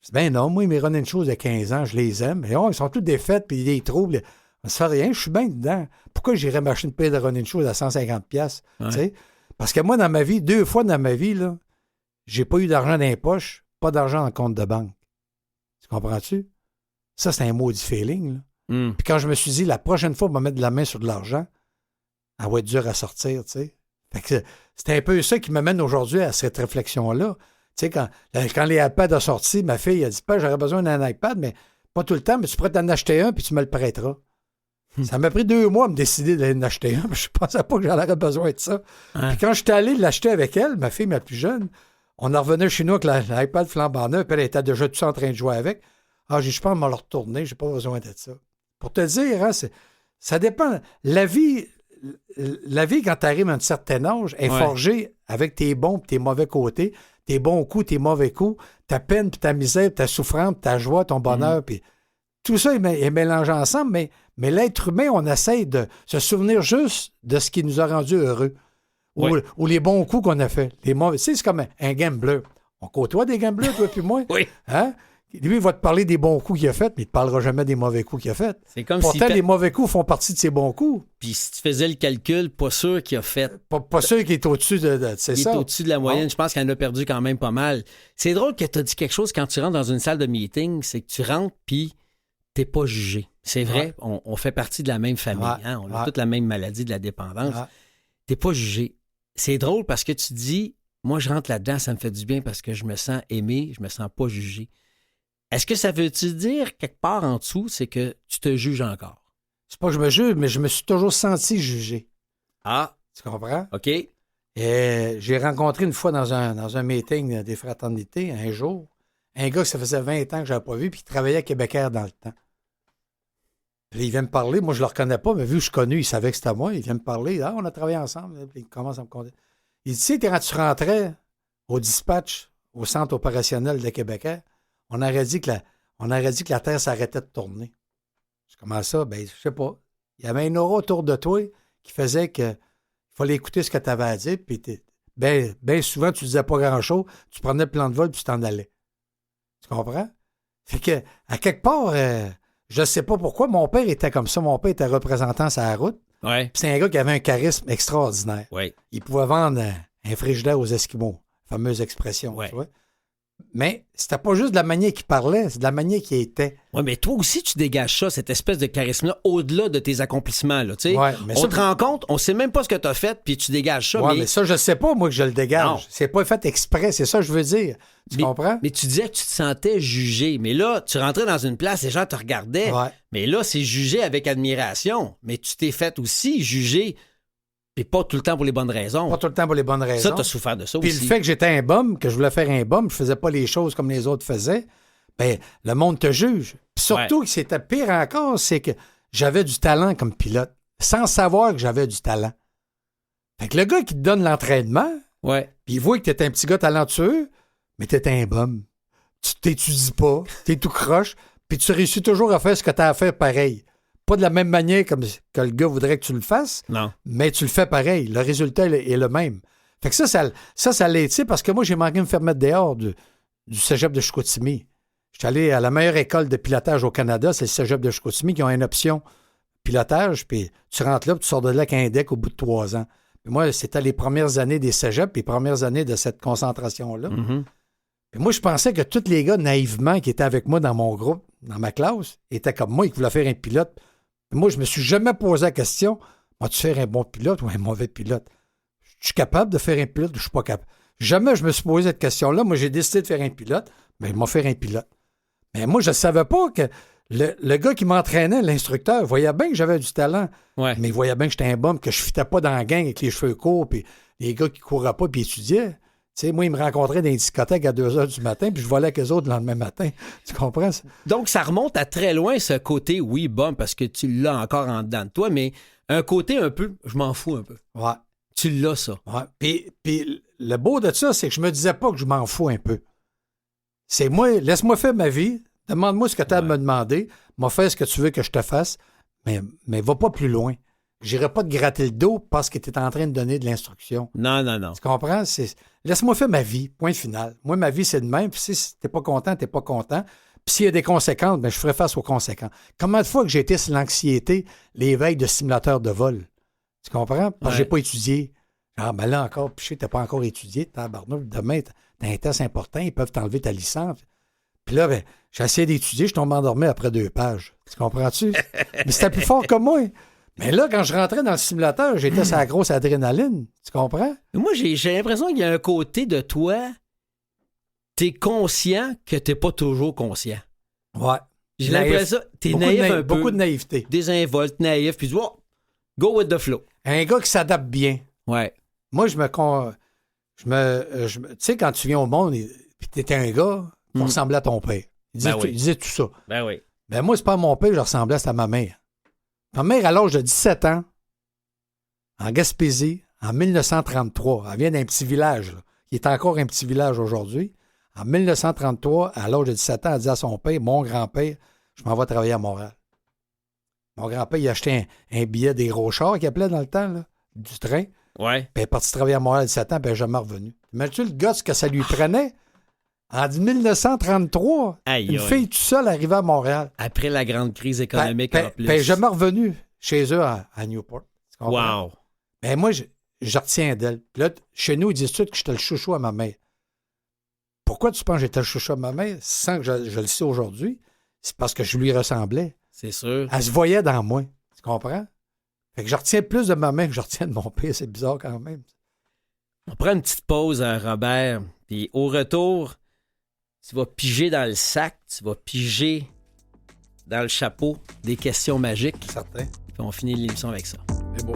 Je dis, ben non, moi, mes running shoes de 15 ans, je les aime. Mais ils sont tous défaits, puis ils les trouvent. Ça fait rien, je suis bien dedans. Pourquoi j'irais m'acheter une paire de running shoes à 150$? Ouais. Parce que moi, dans ma vie, 2 fois dans ma vie, là, j'ai pas eu d'argent dans les poches, pas d'argent dans le compte de banque. Tu comprends-tu? Ça, c'est un maudit feeling. Là. Puis quand je me suis dit, la prochaine fois, on va mettre de la main sur de l'argent, elle va être dure à sortir, tu sais. Fait que c'est un peu ça qui m'amène aujourd'hui à cette réflexion-là. Tu sais, quand les iPads ont sorti, ma fille a dit, pas j'aurais besoin d'un iPad, mais pas tout le temps, mais tu pourrais t'en acheter un, puis tu me le prêteras. Ça m'a pris 2 mois à me décider d'aller en acheter un, mais je pensais pas que j'en aurais besoin de ça. Puis quand j'étais allé l'acheter avec elle, ma fille, ma plus jeune, on en revenait chez nous avec l'iPad flambant neuf, puis elle était déjà tout en train de jouer avec. Ah, je pense que je vais le retourner, j'ai pas besoin de ça. Pour te dire, hein, ça dépend. La vie, quand tu arrives à un certain âge, est forgée avec tes bons et tes mauvais côtés, tes bons coups, tes mauvais coups, ta peine, puis ta misère, ta souffrance, ta joie, ton bonheur, puis tout ça est mélangé ensemble, mais l'être humain, on essaie de se souvenir juste de ce qui nous a rendus heureux. Ou les bons coups qu'on a fait. Les mauvais. Tu sais, c'est comme un gambler. On côtoie des gamblers, toi puis moi. Oui. Hein? Lui, il va te parler des bons coups qu'il a faits, mais il ne te parlera jamais des mauvais coups qu'il a faits. C'est comme Pourtant, les mauvais coups font partie de ses bons coups. Puis si tu faisais le calcul, pas sûr qu'il a fait. Pas sûr qu'il est au-dessus de c'est ça. Il est au-dessus de la moyenne. Je pense qu'il en a perdu quand même pas mal. C'est drôle que tu as dit quelque chose quand tu rentres dans une salle de meeting, c'est que tu rentres puis t'es pas jugé. C'est vrai, on fait partie de la même famille. Hein? On a toute la même maladie de la dépendance. T'es pas jugé. C'est drôle parce que tu dis, moi, je rentre là-dedans, ça me fait du bien parce que je me sens aimé, je me sens pas jugé. Est-ce que ça veut-tu dire, quelque part en dessous, c'est que tu te juges encore? C'est pas que je me juge, mais je me suis toujours senti jugé. Ah! Tu comprends? OK. Et j'ai rencontré une fois dans un meeting des fraternités, un jour, un gars que ça faisait 20 ans que je n'avais pas vu, puis qui travaillait à Québécois dans le temps. Puis il vient me parler, moi je le reconnais pas, mais vu que je suis connu, il savait que c'était moi, il vient me parler, on a travaillé ensemble, puis il commence à me compter. Il dit, tu sais, quand tu rentrais au dispatch, au centre opérationnel de Québécois, on aurait dit que la Terre s'arrêtait de tourner. Comment ça? Ben, je sais pas. Il y avait un aura autour de toi qui faisait que il fallait écouter ce que tu avais à dire, puis ben souvent, tu disais pas grand-chose, tu prenais le plan de vol, puis tu t'en allais. Tu comprends? Fait que, à quelque part, je sais pas pourquoi, mon père était comme ça. Mon père était représentant sur la route. Ouais. Puis c'est un gars qui avait un charisme extraordinaire. Ouais. Il pouvait vendre un frigidaire aux Esquimaux, fameuse expression. Ouais. Tu vois? Mais c'était pas juste de la manière qu'il parlait, c'est de la manière qu'il était. Oui, mais toi aussi, tu dégages ça, cette espèce de charisme-là, au-delà de tes accomplissements. Là, tu sais. Ouais, mais on ça, te rend compte, on sait même pas ce que tu as fait, puis tu dégages ça. Ouais, mais ça, je sais pas, moi, que je le dégage. Non. C'est pas fait exprès, c'est ça que je veux dire. Tu comprends? Mais tu disais que tu te sentais jugé. Mais là, tu rentrais dans une place, les gens te regardaient. Ouais. Mais là, c'est jugé avec admiration. Mais tu t'es fait aussi juger, puis pas tout le temps pour les bonnes raisons. Pas tout le temps pour les bonnes raisons. Ça, tu as souffert de ça Puis aussi. le fait que j'étais un bum, que je voulais faire un bum, je faisais pas les choses comme les autres faisaient, ben le monde te juge. Puis surtout, que c'était pire encore, c'est que j'avais du talent comme pilote, sans savoir que j'avais du talent. Fait que le gars qui te donne l'entraînement, Ouais. puis il voit que t'es un petit gars talentueux, mais t'es un bum. Tu t'étudies pas, t'es tout croche, puis tu réussis toujours à faire ce que t'as à faire pareil. Pas de la même manière comme que le gars voudrait que tu le fasses, Non. mais tu le fais pareil. Le résultat est le même. Fait que ça l'a été parce que moi, j'ai manqué de me faire mettre dehors du cégep de Chicoutimi. J'étais allé à la meilleure école de pilotage au Canada, c'est le cégep de Chicoutimi, qui ont une option pilotage, puis tu rentres là, puis tu sors de là avec un deck au bout de 3 ans. Puis moi, c'était les premières années des cégeps, les premières années de cette concentration-là. Mhm. Puis moi, je pensais que tous les gars, naïvement, qui étaient avec moi dans mon groupe, dans ma classe, étaient comme moi, ils voulaient faire un pilote. Puis moi, je me suis jamais posé la question, vas-tu faire un bon pilote ou un mauvais pilote? Je suis capable de faire un pilote ou je suis pas capable? Jamais je me suis posé cette question-là. Moi, j'ai décidé de faire un pilote, mais il m'a fait un pilote. Mais moi, je ne savais pas que le gars qui m'entraînait, l'instructeur, voyait bien que j'avais du talent, Ouais. mais il voyait bien que j'étais un bum, que je ne fitais pas dans la gang avec les cheveux courts, puis les gars qui ne couraient pas, puis étudiaient. Tu sais, moi, ils me rencontraient dans les discothèques à 2 h du matin, puis je volais avec eux autres le lendemain matin. Tu comprends ça? Donc, ça remonte à très loin, ce côté, oui, bon, parce que tu l'as encore en dedans de toi, mais un côté un peu, je m'en fous un peu. Ouais. Tu l'as, ça. Ouais. Puis le beau de ça, c'est que je me disais pas que je m'en fous un peu. C'est moi, laisse-moi faire ma vie, demande-moi ce que tu as à me demander, m'a fait ce que tu veux que je te fasse, mais va pas plus loin. J'irai pas te gratter le dos parce que tu es en train de donner de l'instruction. Non, non, non. Tu comprends? Laisse-moi faire ma vie, point final. Moi, ma vie, c'est de même. Puis si t'es pas content, t'es pas content. Puis s'il y a des conséquences, ben, je ferai face aux conséquences. Combien de fois que j'ai été sur l'anxiété, les veilles de simulateur de vol? Tu comprends? Parce que j'ai pas étudié. Ah, ben là encore, puis t'as pas encore étudié. Tabarnouche, demain, t'as un test important, ils peuvent t'enlever ta licence. Puis là, ben, j'ai essayé d'étudier, je tombe endormi après 2 pages. Tu comprends-tu? Mais c'était plus fort que moi. Mais là, quand je rentrais dans le simulateur, j'étais sur la grosse adrénaline. Tu comprends? Moi, j'ai l'impression qu'il y a un côté de toi, t'es conscient que t'es pas toujours conscient. Ouais. J'ai l'impression que t'es naïf un peu. Beaucoup de naïveté. Désinvolte, naïf, puis tu vois, go with the flow. Un gars qui s'adapte bien. Ouais. Moi, tu sais, quand tu viens au monde, puis t'étais un gars, tu ressemblais à ton père. Il disait tout ça. Ben oui. Ben moi, c'est pas à mon père, je ressemblais, c'était à ma mère. Ma mère, à l'âge de 17 ans, en Gaspésie, en 1933, elle vient d'un petit village, là, qui est encore un petit village aujourd'hui. En 1933, à l'âge de 17 ans, elle dit à son père, mon grand-père, je m'en vais travailler à Montréal. Mon grand-père, il a acheté un billet des Rochards, qu'il appelait dans le temps, là, du train. Ouais. Puis elle est partie travailler à Montréal à 17 ans, puis elle n'est jamais revenue. Imagine-tu le gosse que ça lui prenait? En 1933, une fille toute seule arrivée à Montréal. Après la grande crise économique en plus. Elle n'est jamais revenue chez eux à Newport. Tu comprends? Wow. Ben moi, je retiens d'elle. Puis là, chez nous, ils disent tout que j'étais le chouchou à ma mère. Pourquoi tu penses que j'étais le chouchou à ma mère sans que je le sais aujourd'hui? C'est parce que je lui ressemblais. C'est sûr. Elle se voyait dans moi. Tu comprends? Fait que je retiens plus de ma mère que je retiens de mon père. C'est bizarre quand même. On prend une petite pause, Robert. Puis au retour, tu vas piger dans le sac, tu vas piger dans le chapeau des questions magiques. Certain. Puis on finit l'émission avec ça. C'est beau.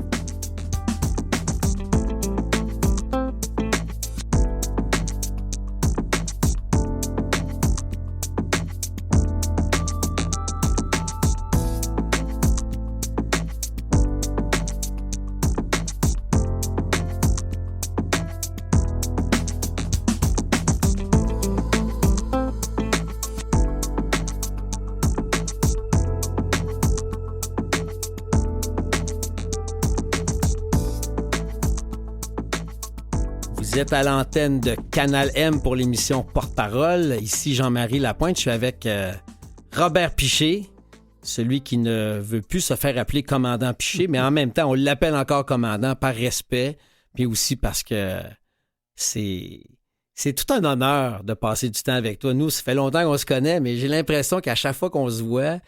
Vous êtes à l'antenne de Canal M pour l'émission Porte-Parole. Ici Jean-Marie Lapointe. Je suis avec Robert Piché, celui qui ne veut plus se faire appeler commandant Piché, mais en même temps, on l'appelle encore commandant par respect, puis aussi parce que c'est tout un honneur de passer du temps avec toi. Nous, ça fait longtemps qu'on se connaît, mais j'ai l'impression qu'à chaque fois qu'on se voit,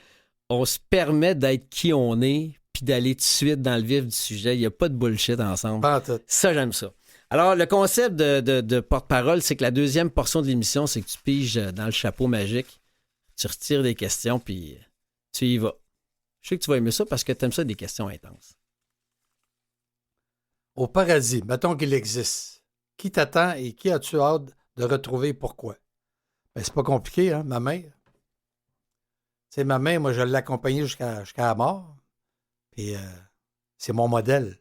on se permet d'être qui on est, puis d'aller tout de suite dans le vif du sujet. Il n'y a pas de bullshit ensemble. Pas en tout. Ça, j'aime ça. Alors, le concept de porte-parole, c'est que la deuxième portion de l'émission, c'est que tu piges dans le chapeau magique, tu retires des questions, puis tu y vas. Je sais que tu vas aimer ça parce que tu aimes ça des questions intenses. Au paradis, mettons qu'il existe. Qui t'attend et qui as-tu hâte de retrouver et pourquoi? Ben, c'est pas compliqué, hein, ma mère. Tu sais, ma mère, moi, je l'ai accompagnée jusqu'à la mort. Puis c'est mon modèle.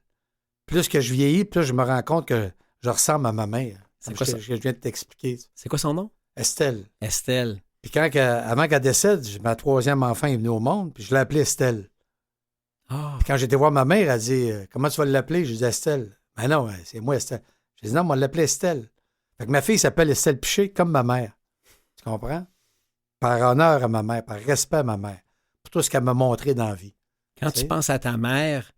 Plus que je vieillis, plus je me rends compte que je ressemble à ma mère. C'est quoi ça? Je viens de t'expliquer. C'est quoi son nom? Estelle. Estelle. Puis avant qu'elle décède, ma troisième enfant est venu au monde, puis je l'ai appelée Estelle. Ah. Puis quand j'étais voir ma mère, elle dit comment tu vas l'appeler? Je dis Estelle. Ben non, c'est moi Estelle. Je dis non, on va l'appeler Estelle. Fait que ma fille s'appelle Estelle Piché comme ma mère. Tu comprends? Par honneur à ma mère, par respect à ma mère, pour tout ce qu'elle m'a montré dans la vie. Quand tu penses à ta mère,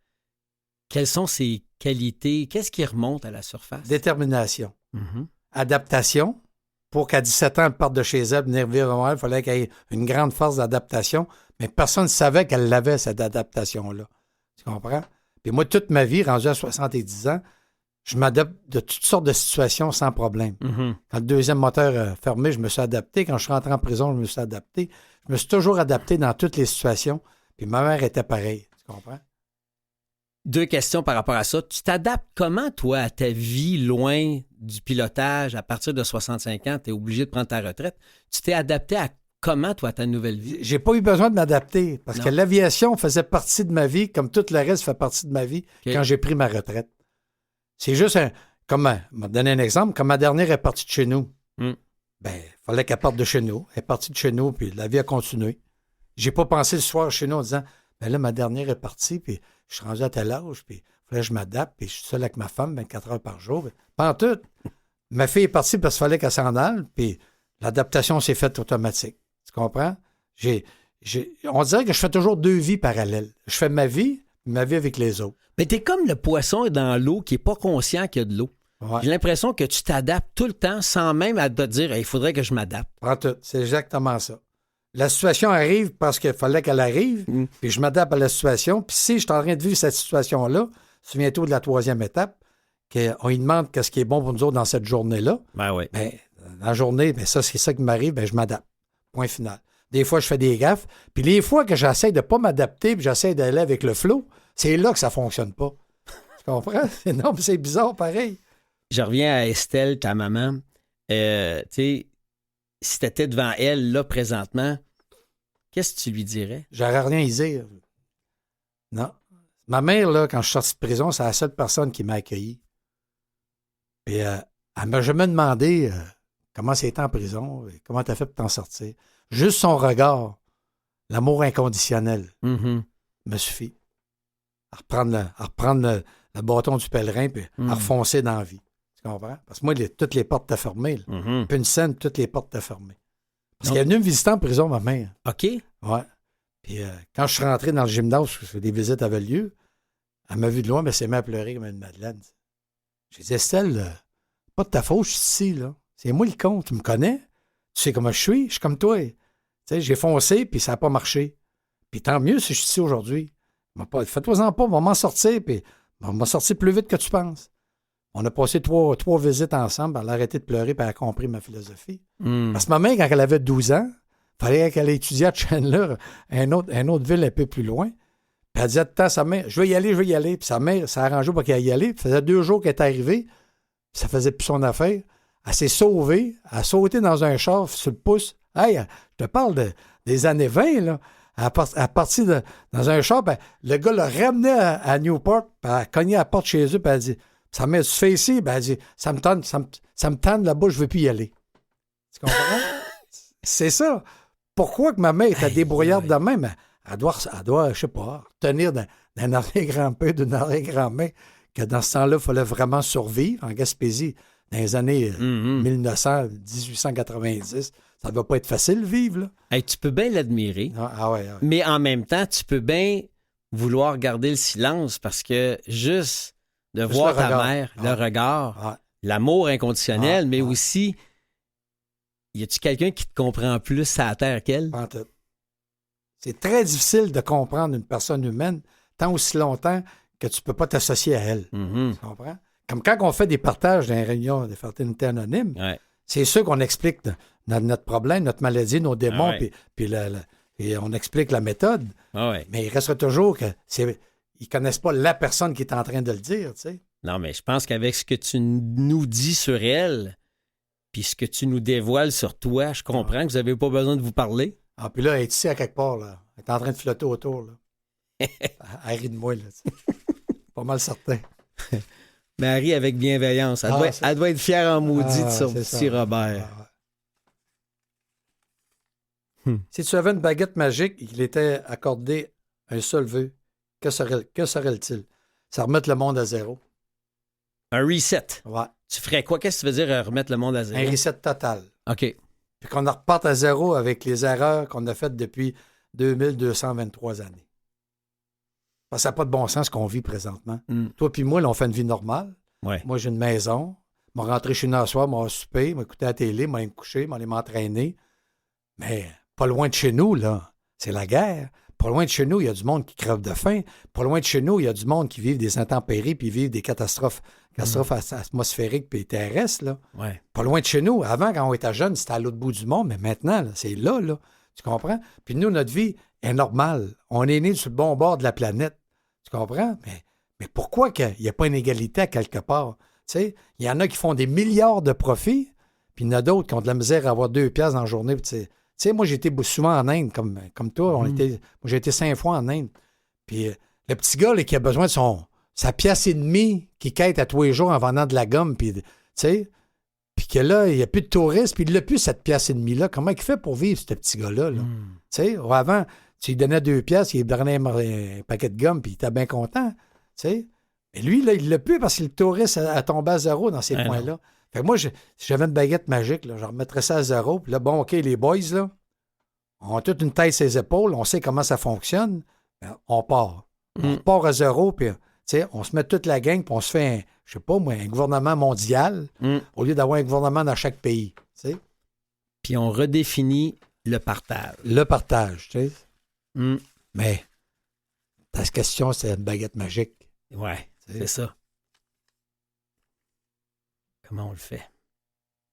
quelles sont ses qualités? Qu'est-ce qui remonte à la surface? Détermination. Mm-hmm. Adaptation. Pour qu'à 17 ans, elle parte de chez elle, venir vivre à Montréal, il fallait qu'elle ait une grande force d'adaptation. Mais personne ne savait qu'elle l'avait, cette adaptation-là. Tu comprends? Puis moi, toute ma vie, rendu à 70 ans, je m'adapte de toutes sortes de situations sans problème. Mm-hmm. Quand le deuxième moteur fermé, je me suis adapté. Quand je suis rentré en prison, je me suis adapté. Je me suis toujours adapté dans toutes les situations. Puis ma mère était pareille. Tu comprends? Deux questions par rapport à ça. Tu t'adaptes comment, toi, à ta vie loin du pilotage? À partir de 65 ans, tu es obligé de prendre ta retraite. Tu t'es adapté à comment, toi, à ta nouvelle vie? J'ai pas eu besoin de m'adapter parce Non. que l'aviation faisait partie de ma vie, comme tout le reste fait partie de ma vie OK. quand j'ai pris ma retraite. C'est juste je vais te donner un exemple. Comme ma dernière est partie de chez nous, Mm. ben, il fallait qu'elle parte de chez nous. Elle est partie de chez nous, puis la vie a continué. J'ai pas pensé le soir chez nous en disant, ben là, ma dernière est partie, puis je suis rendu à tel âge, puis il fallait que je m'adapte, puis je suis seul avec ma femme 24 heures par jour. Pas en tout. Ma fille est partie parce qu'il fallait qu'elle s'en aille, puis l'adaptation s'est faite automatique. Tu comprends? On dirait que je fais toujours deux vies parallèles. Je fais ma vie avec les autres. Mais t'es comme le poisson dans l'eau qui n'est pas conscient qu'il y a de l'eau. Ouais. J'ai l'impression que tu t'adaptes tout le temps sans même à te dire il faudrait que je m'adapte. Pas en tout. C'est exactement ça. La situation arrive parce qu'il fallait qu'elle arrive, puis je m'adapte à la situation. Puis si je suis en train de vivre cette situation-là, souviens-toi de la troisième étape, qu'on lui demande qu'est-ce qui est bon pour nous autres dans cette journée-là. Ben oui. Ben, dans la journée, ben ça, c'est ça qui m'arrive, ben je m'adapte. Point final. Des fois, je fais des gaffes. Puis les fois que j'essaie de ne pas m'adapter, puis j'essaie d'aller avec le flow, c'est là que ça ne fonctionne pas. Tu comprends? Non, mais c'est bizarre, pareil. Je reviens à Estelle, ta maman. Tu sais, si tu étais devant elle, là, présentement, qu'est-ce que tu lui dirais? J'aurais rien à y dire. Non. Ma mère, là, quand je suis sorti de prison, c'est la seule personne qui m'a accueilli. Puis elle m'a jamais demandé comment c'était en prison, et comment tu as fait pour t'en sortir. Juste son regard, l'amour inconditionnel, Mm-hmm. me suffit. À reprendre le bâton du pèlerin puis à refoncer dans la vie. Tu comprends? Parce que moi, toutes les portes étaient fermées. Là. Mm-hmm. Puis une scène, toutes les portes étaient fermées. Parce qu'elle est venue me visiter en prison, ma mère. OK. Ouais. Puis quand je suis rentré dans le gymnase, parce que des visites avaient lieu, elle m'a vu de loin, mais elle s'est mise à pleurer comme une madeleine. J'ai dit, Estelle, pas de ta faute, je suis ici, là. C'est moi le con, tu me connais? Tu sais comment je suis comme toi. Tu sais, j'ai foncé, puis ça n'a pas marché. Puis tant mieux si je suis ici aujourd'hui. Fais-toi-en pas, on va m'en sortir, puis on va m'en sortir plus vite que tu penses. On a passé trois visites ensemble, elle a arrêté de pleurer, puis elle a compris ma philosophie. Mm. Parce que ma mère, quand elle avait 12 ans, il fallait qu'elle étudie à Chandler, une autre ville un peu plus loin. Puis elle disait tout le temps à sa mère, je vais y aller. Puis sa mère s'est arrangée pour qu'elle aille y aller. Puis ça faisait 2 jours qu'elle est arrivée. Puis ça faisait plus son affaire. Elle s'est sauvée. Elle a sauté dans un char sur le pouce. Hey, je te parle des années 20, là. Elle est partie dans un char. Puis le gars l'a ramené à Newport. Puis elle a cogné à la porte chez eux. Puis elle a dit, sa mère, tu fais ici? Puis elle a dit, ça me tente là-bas, je veux plus y aller. Tu comprends? C'est ça. Pourquoi que ma mère était débrouillarde de même? Elle doit, je sais pas, tenir d'un arrière-grand-père, d'une arrière-grand-mère, que dans ce temps-là, il fallait vraiment survivre en Gaspésie dans les années 1890. Ça ne doit pas être facile, vivre, là. Hey, tu peux bien l'admirer, Ouais. mais en même temps, tu peux bien vouloir garder le silence parce que juste de voir ta mère, le regard, l'amour inconditionnel, mais aussi, y a-tu quelqu'un qui te comprend plus à la terre qu'elle? C'est très difficile de comprendre une personne humaine tant aussi longtemps que tu ne peux pas t'associer à elle. Mm-hmm. Tu comprends? Comme quand on fait des partages dans les réunions de fraternité anonyme, c'est sûr qu'on explique notre problème, notre maladie, nos démons, puis on explique la méthode. Mais il reste toujours que ils connaissent pas la personne qui est en train de le dire, tu sais. Non, mais je pense qu'avec ce que tu nous dis sur elle, puis ce que tu nous dévoiles sur toi, je comprends que vous n'avez pas besoin de vous parler. Ah, puis là, elle est ici à quelque part, là. Elle est en train de flotter autour, là. Elle rit de moi, là. Pas mal certain. Marie avec bienveillance. Elle doit être fière en maudit de son petit Robert. Si tu avais une baguette magique et qu'il était accordé un seul vœu, que serait-il? Ça remettre le monde à zéro. Un reset. Ouais. Tu ferais quoi? Qu'est-ce que tu veux dire remettre le monde à zéro? Un reset total. OK. Puis qu'on en reparte à zéro avec les erreurs qu'on a faites depuis 2223 années. Parce que ça n'a pas de bon sens ce qu'on vit présentement. Toi puis moi, là, on fait une vie normale. Ouais. Moi, j'ai une maison. Je vais rentrer chez nous le soir, je vais souper, je vais écouter la télé, je vais me coucher, je vais aller m'entraîner. Mais pas loin de chez nous, là, c'est la guerre. Pas loin de chez nous, il y a du monde qui crève de faim. Pas loin de chez nous, il y a du monde qui vit des intempéries puis vivent des catastrophes atmosphériques puis terrestres. Là. Ouais. Pas loin de chez nous. Avant, quand on était jeune, c'était à l'autre bout du monde, mais maintenant, là, c'est là. Tu comprends? Puis nous, notre vie est normale. On est né sur le bon bord de la planète. Tu comprends? Mais pourquoi qu'il n'y a pas une égalité à quelque part? Tu sais, il y en a qui font des milliards de profits, puis il y en a d'autres qui ont de la misère à avoir 2 piastres dans la journée. Tu sais, moi, j'ai été souvent en Inde, comme toi. Moi, j'ai été 5 fois en Inde. Puis le petit gars là, qui a besoin de sa pièce et demie, qui quête à tous les jours en vendant de la gomme, puis tu sais, puis que là, il n'y a plus de touristes, puis il n'a plus cette pièce et demie-là. Comment il fait pour vivre, ce petit gars-là? Là? Tu sais, avant, tu lui donnais 2 piastres, il lui donnait un paquet de gomme, puis il était bien content. Tu sais. Mais lui, là, il l'a plus parce que le touriste a tombé à zéro dans ces points-là. Fait que moi, si j'avais une baguette magique, là, je remettrais ça à zéro. Puis là, bon, OK, les boys, là, ont toute une tête sur les épaules, on sait comment ça fonctionne. Ben, on part. On part à zéro, puis on se met toute la gang, puis on se fait, un gouvernement mondial au lieu d'avoir un gouvernement dans chaque pays. T'sais. Puis on redéfinit le partage. Le partage, tu sais. Mais ta question, c'est une baguette magique. Ouais, c'est ça. Comment on le fait?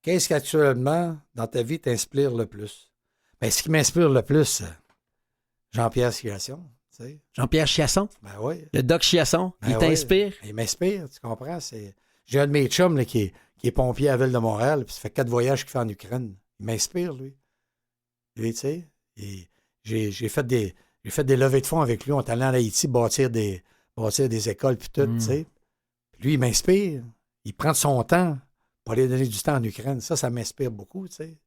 Qu'est-ce qu'actuellement, dans ta vie, t'inspire le plus? Bien, ce qui m'inspire le plus, Jean-Pierre Chiasson. Jean-Pierre Chiasson? Ben oui. Le doc Chiasson, il t'inspire? Il m'inspire, tu comprends? J'ai un de mes chums là, qui est pompier à la Ville de Montréal, puis ça fait 4 voyages qu'il fait en Ukraine. Il m'inspire, lui. Lui, tu sais. J'ai fait des levées de fonds avec lui. On est allé en Haïti bâtir des écoles, puis tout, tu sais. Lui, il m'inspire. Il prend de son temps pour aller donner du temps en Ukraine. Ça m'inspire beaucoup, tu sais.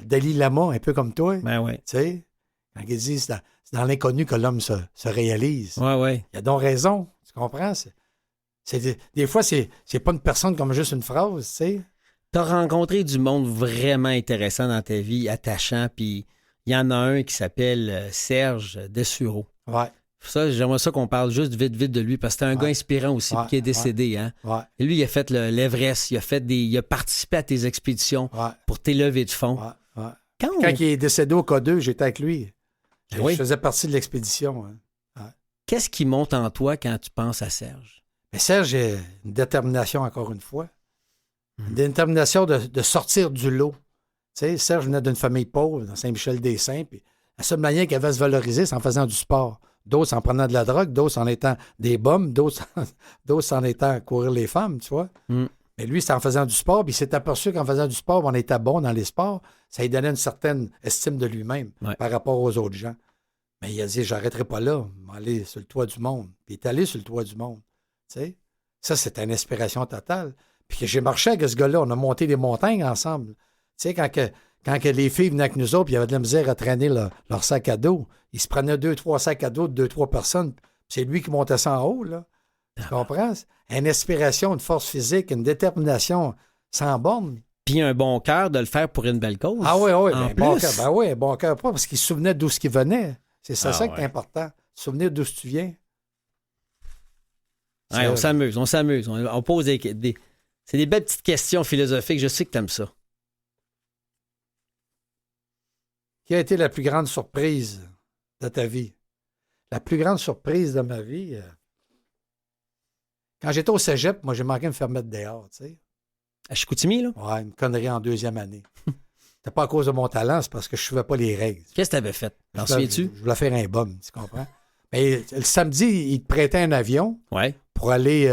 Dalai Lama, un peu comme toi. Ben oui. Tu sais, quand il dit c'est dans l'inconnu que l'homme se réalise. Ouais. Il a donc raison, tu comprends? Des fois, c'est pas une personne comme juste une phrase, tu sais. T'as rencontré du monde vraiment intéressant dans ta vie, attachant, puis il y en a un qui s'appelle Serge Dessureau. Ouais. Ça, j'aimerais ça qu'on parle juste vite de lui, parce que c'est un gars inspirant aussi, qui est décédé. Hein? Ouais. Et lui, il a fait l'Everest, il a participé à tes expéditions pour tes levées de fonds. Ouais. Quand il est décédé au K2, j'étais avec lui. Je Oui. faisais partie de l'expédition. Hein. Ouais. Qu'est-ce qui monte en toi quand tu penses à Serge? Mais Serge a une détermination, encore une fois. Une détermination de sortir du lot. Tu sais, Serge venait d'une famille pauvre, dans Saint-Michel-des-Saints, puis la seule manière qu'il avait de se valoriser, c'est en faisant du sport. D'autres en prenant de la drogue, d'autres en étant des bombes, d'autres en étant à courir les femmes, tu vois. Mais lui, c'est en faisant du sport, puis il s'est aperçu qu'en faisant du sport, on était bon dans les sports, ça lui donnait une certaine estime de lui-même par rapport aux autres gens. Mais il a dit, j'arrêterai pas là, je vais aller sur le toit du monde. Puis il est allé sur le toit du monde. Tu sais? Ça, c'était une inspiration totale. Puis que j'ai marché avec ce gars-là, on a monté des montagnes ensemble. Tu sais, quand que les filles venaient avec nous autres, puis il y avait de la misère à traîner leur sac à dos, ils se prenaient 2-3 sacs à dos de 2-3 personnes. C'est lui qui montait ça en haut, là. Tu comprends? Une inspiration, une force physique, une détermination sans borne. puis un bon cœur de le faire pour une belle cause. Ah oui, oui, en ben, bon plus. cœur. Ben oui, bon cœur, pas parce qu'il se souvenait d'où ce qui venait. C'est ça, Ah ça qui ouais. est important. Se souvenir d'où tu viens. Ouais, on s'amuse. On pose c'est des belles petites questions philosophiques. Je sais que t'aimes ça. Qui a été la plus grande surprise de ta vie? La plus grande surprise de ma vie... Quand j'étais au cégep, moi, j'ai manqué de me faire mettre dehors, tu sais. À Chicoutimi, là? Ouais, une connerie en deuxième année. C'était pas à cause de mon talent, c'est parce que je ne suivais pas les règles. Qu'est-ce que t'avais fait? T'en Je voulais- souviens-tu? Je voulais faire un bum, tu comprends? Mais le samedi, ils te prêtaient un avion Ouais. pour aller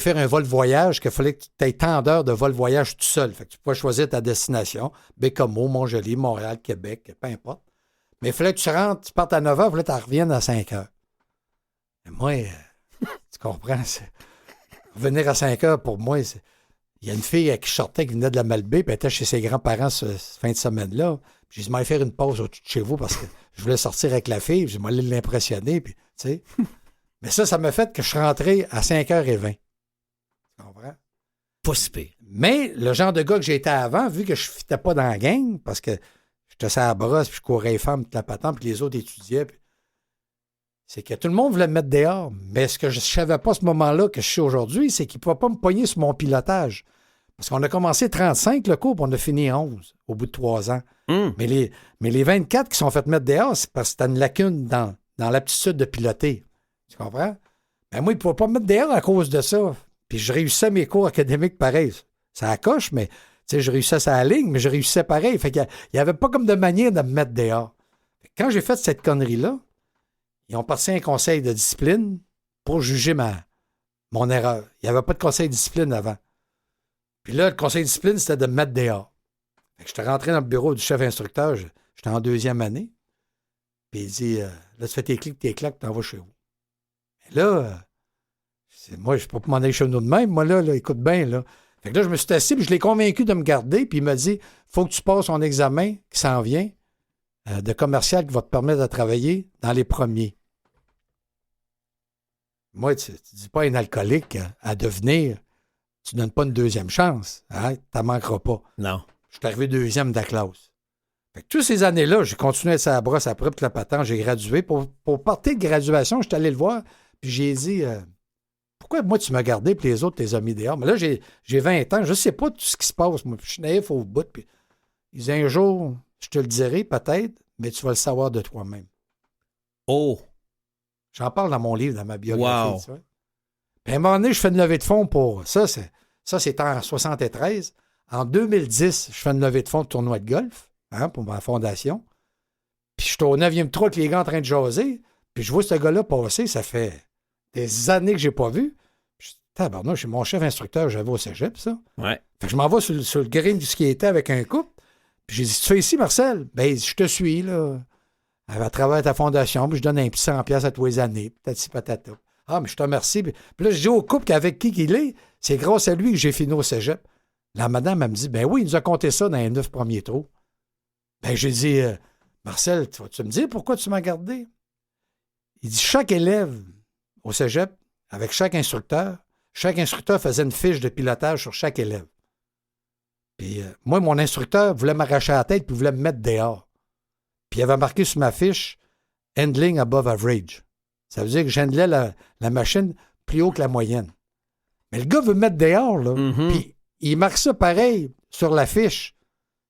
faire un vol voyage qu'il fallait que tu aies tant d'heures de vol voyage tout seul. Fait que tu pouvais choisir ta destination, Bécomo, Montjoli, Montréal, Québec, peu importe. Mais il fallait que tu rentres, tu partes à 9 heures, il fallait que tu reviennes à 5 heures. Et moi, tu comprends? Revenir à 5 heures, pour moi, il y a une fille qui sortait, qui venait de la Malbaie, puis elle était chez ses grands-parents cette fin de semaine-là. Puis j'ai dit, m'allais faire une pause au-dessus de chez vous parce que je voulais sortir avec la fille, puis je m'allais l'impressionner, puis tu sais. Mais ça m'a fait que je suis rentré à 5h20. Tu comprends? Pas si pire. Mais le genre de gars que j'étais avant, vu que je ne fitais pas dans la gang, parce que j'étais sur la brosse, puis je courais les femmes, toute la patente, puis les autres étudiaient, puis c'est que tout le monde voulait me mettre dehors. Mais ce que je ne savais pas à ce moment-là, que je sais aujourd'hui, c'est qu'il ne pouvait pas me pogner sur mon pilotage. Parce qu'on a commencé 35 le cours, puis on a fini 11 au bout de 3 ans. Mais les 24 qui sont fait mettre dehors, c'est parce que c'était une lacune dans l'aptitude de piloter. Tu comprends? Ben moi, il ne pouvait pas me mettre dehors à cause de ça. Puis je réussissais mes cours académiques pareil. Ça accroche, mais tu sais, je réussissais ça à la ligne, mais je réussissais pareil. Fait qu'il n'y avait pas comme de manière de me mettre dehors. Quand j'ai fait cette connerie-là, ils ont passé un conseil de discipline pour juger mon erreur. Il n'y avait pas de conseil de discipline avant. Puis là, le conseil de discipline, c'était de me mettre dehors. Fait que j'étais rentré dans le bureau du chef instructeur. J'étais en 2e année. Puis il dit, là, tu fais tes clics, t'en vas chez vous. Mais là, moi, je ne peux pas m'en aller chez nous de même. Moi, là, écoute bien, là. Fait que là, je me suis assis, puis je l'ai convaincu de me garder. Puis il m'a dit, faut que tu passes ton examen qui s'en vient de commercial qui va te permettre de travailler dans les premiers. Moi, tu ne dis pas à un alcoolique à devenir, tu ne donnes pas une deuxième chance. Hein? Tu n'en manqueras pas. Non. Je suis arrivé 2e de la classe. Fait que toutes ces années-là, j'ai continué à être sur la brosse après, puis la patente, j'ai gradué. Pour partir de graduation, je suis allé le voir, puis j'ai dit, pourquoi moi tu m'as gardé, puis les autres, tu les as mis dehors? Mais là, j'ai 20 ans, je ne sais pas tout ce qui se passe. Moi, je suis naïf au bout. Puis il dit, un jour, je te le dirai peut-être, mais tu vas le savoir de toi-même. Oh! J'en parle dans mon livre, dans ma biographie. Wow. Tu vois. Puis à un moment donné, je fais une levée de fonds pour... Ça, c'est en 73. En 2010, je fais une levée de fonds de tournoi de golf, hein, pour ma fondation. Puis je suis au 9e trou avec les gars en train de jaser. Puis je vois ce gars-là passer, ça fait des années que je n'ai pas vu. Puis je dis, tabarnouche, c'est mon chef instructeur, j'avais au cégep, ça. Ouais. Fait que je m'en vais sur le green du skater avec un couple. Puis j'ai dit, tu fais ici, Marcel? Ben, je te suis, là. À travers ta fondation, puis je donne un petit 100$ à tous les années, patati patata. Ah, mais je te remercie. Puis là, je dis au couple qu'avec qui qu'il est, c'est grâce à lui que j'ai fini au cégep. La madame, elle me dit, ben oui, il nous a compté ça dans les 9 premiers trous. Ben, j'ai dit, Marcel, tu me dire pourquoi tu m'as gardé? Il dit, chaque élève au cégep, avec chaque instructeur faisait une fiche de pilotage sur chaque élève. Puis moi, mon instructeur voulait m'arracher la tête puis voulait me mettre dehors. Puis il avait marqué sur ma fiche « Handling above average ». Ça veut dire que j'handlais la machine plus haut que la moyenne. Mais le gars veut me mettre dehors, là. Puis il marque ça pareil sur la fiche.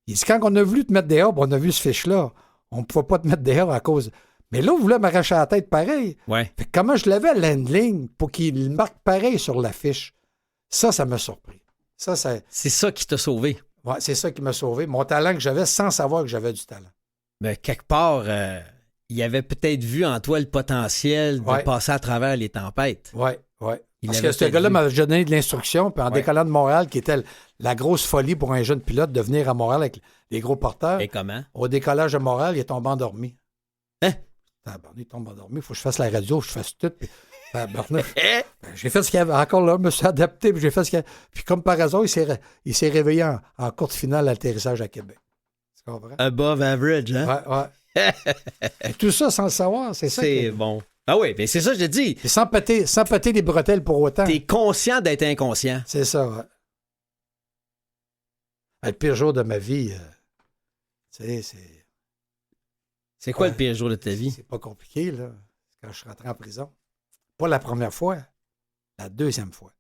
Il dit, quand on a voulu te mettre dehors, on a vu ce fiche-là. On ne pouvait pas te mettre dehors à cause... Mais là, on voulait m'arracher la tête pareil. Ouais. Fait que comment je l'avais, l'handling, pour qu'il marque pareil sur la fiche? Ça m'a surpris. C'est ça qui t'a sauvé. Ouais, c'est ça qui m'a sauvé. Mon talent que j'avais sans savoir que j'avais du talent. Ben, quelque part, il avait peut-être vu en toi le potentiel de passer à travers les tempêtes. Oui. Il Parce avait que ce peut-être gars-là vu. m'avait donné de l'instruction, puis en décollant de Montréal, qui était la grosse folie pour un jeune pilote de venir à Montréal avec les gros porteurs. Et comment? Au décollage de Montréal, il est tombé endormi. Hein? Il tombe endormi, il faut que je fasse la radio, je fasse tout. Puis, j'ai fait ce qu'il y avait. Encore là, je me suis adapté, puis j'ai fait ce qu'il y avait. Puis comme par hasard, il s'est réveillé en courte finale à l'atterrissage à Québec. Tu comprends? Above average, hein? Ouais. Et tout ça sans le savoir, c'est ça. C'est bon. Ah oui, bien c'est ça que je te dis. Et sans péter les bretelles pour autant. T'es conscient d'être inconscient. C'est ça, ouais. Le pire jour de ma vie, tu sais, C'est quoi le pire jour de ta vie? c'est pas compliqué, là. C'est quand je suis rentré en prison. Pas la première fois, la deuxième fois.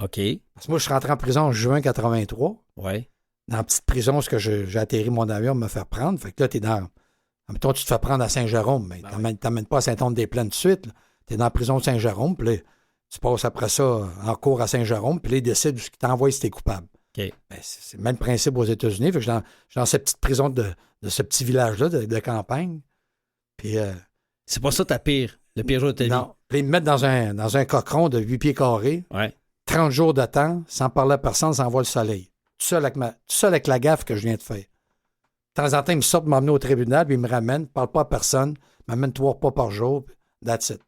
OK. Parce que moi, je suis rentré en prison en juin 83. Ouais. Dans la petite prison, où j'ai atterri mon avion, me faire prendre. Fait que là, t'es dans. Mettons, tu te fais prendre à Saint-Jérôme, mais t'amènes pas à Saint-Anne-des-Plaines tout de suite. Tu es dans la prison de Saint-Jérôme, puis là, tu passes après ça en cours à Saint-Jérôme, puis là, ils décident ce qu'ils t'envoient si t'es coupable. OK. Ben, c'est le même principe aux États-Unis. Fait que je suis dans cette petite prison de ce petit village-là, de campagne. Puis. C'est pas ça le pire jour de ta vie? Non. Puis ils me mettent dans un cochon de 8 pieds carrés. Ouais. 30 jours de temps, sans parler à personne, sans voir le soleil. Tout seul avec la gaffe que je viens de faire. De temps en temps, ils me sortent m'emmener au tribunal, puis ils me ramènent, ne parlent pas à personne, m'amènent 3 repas par jour, puis that's it.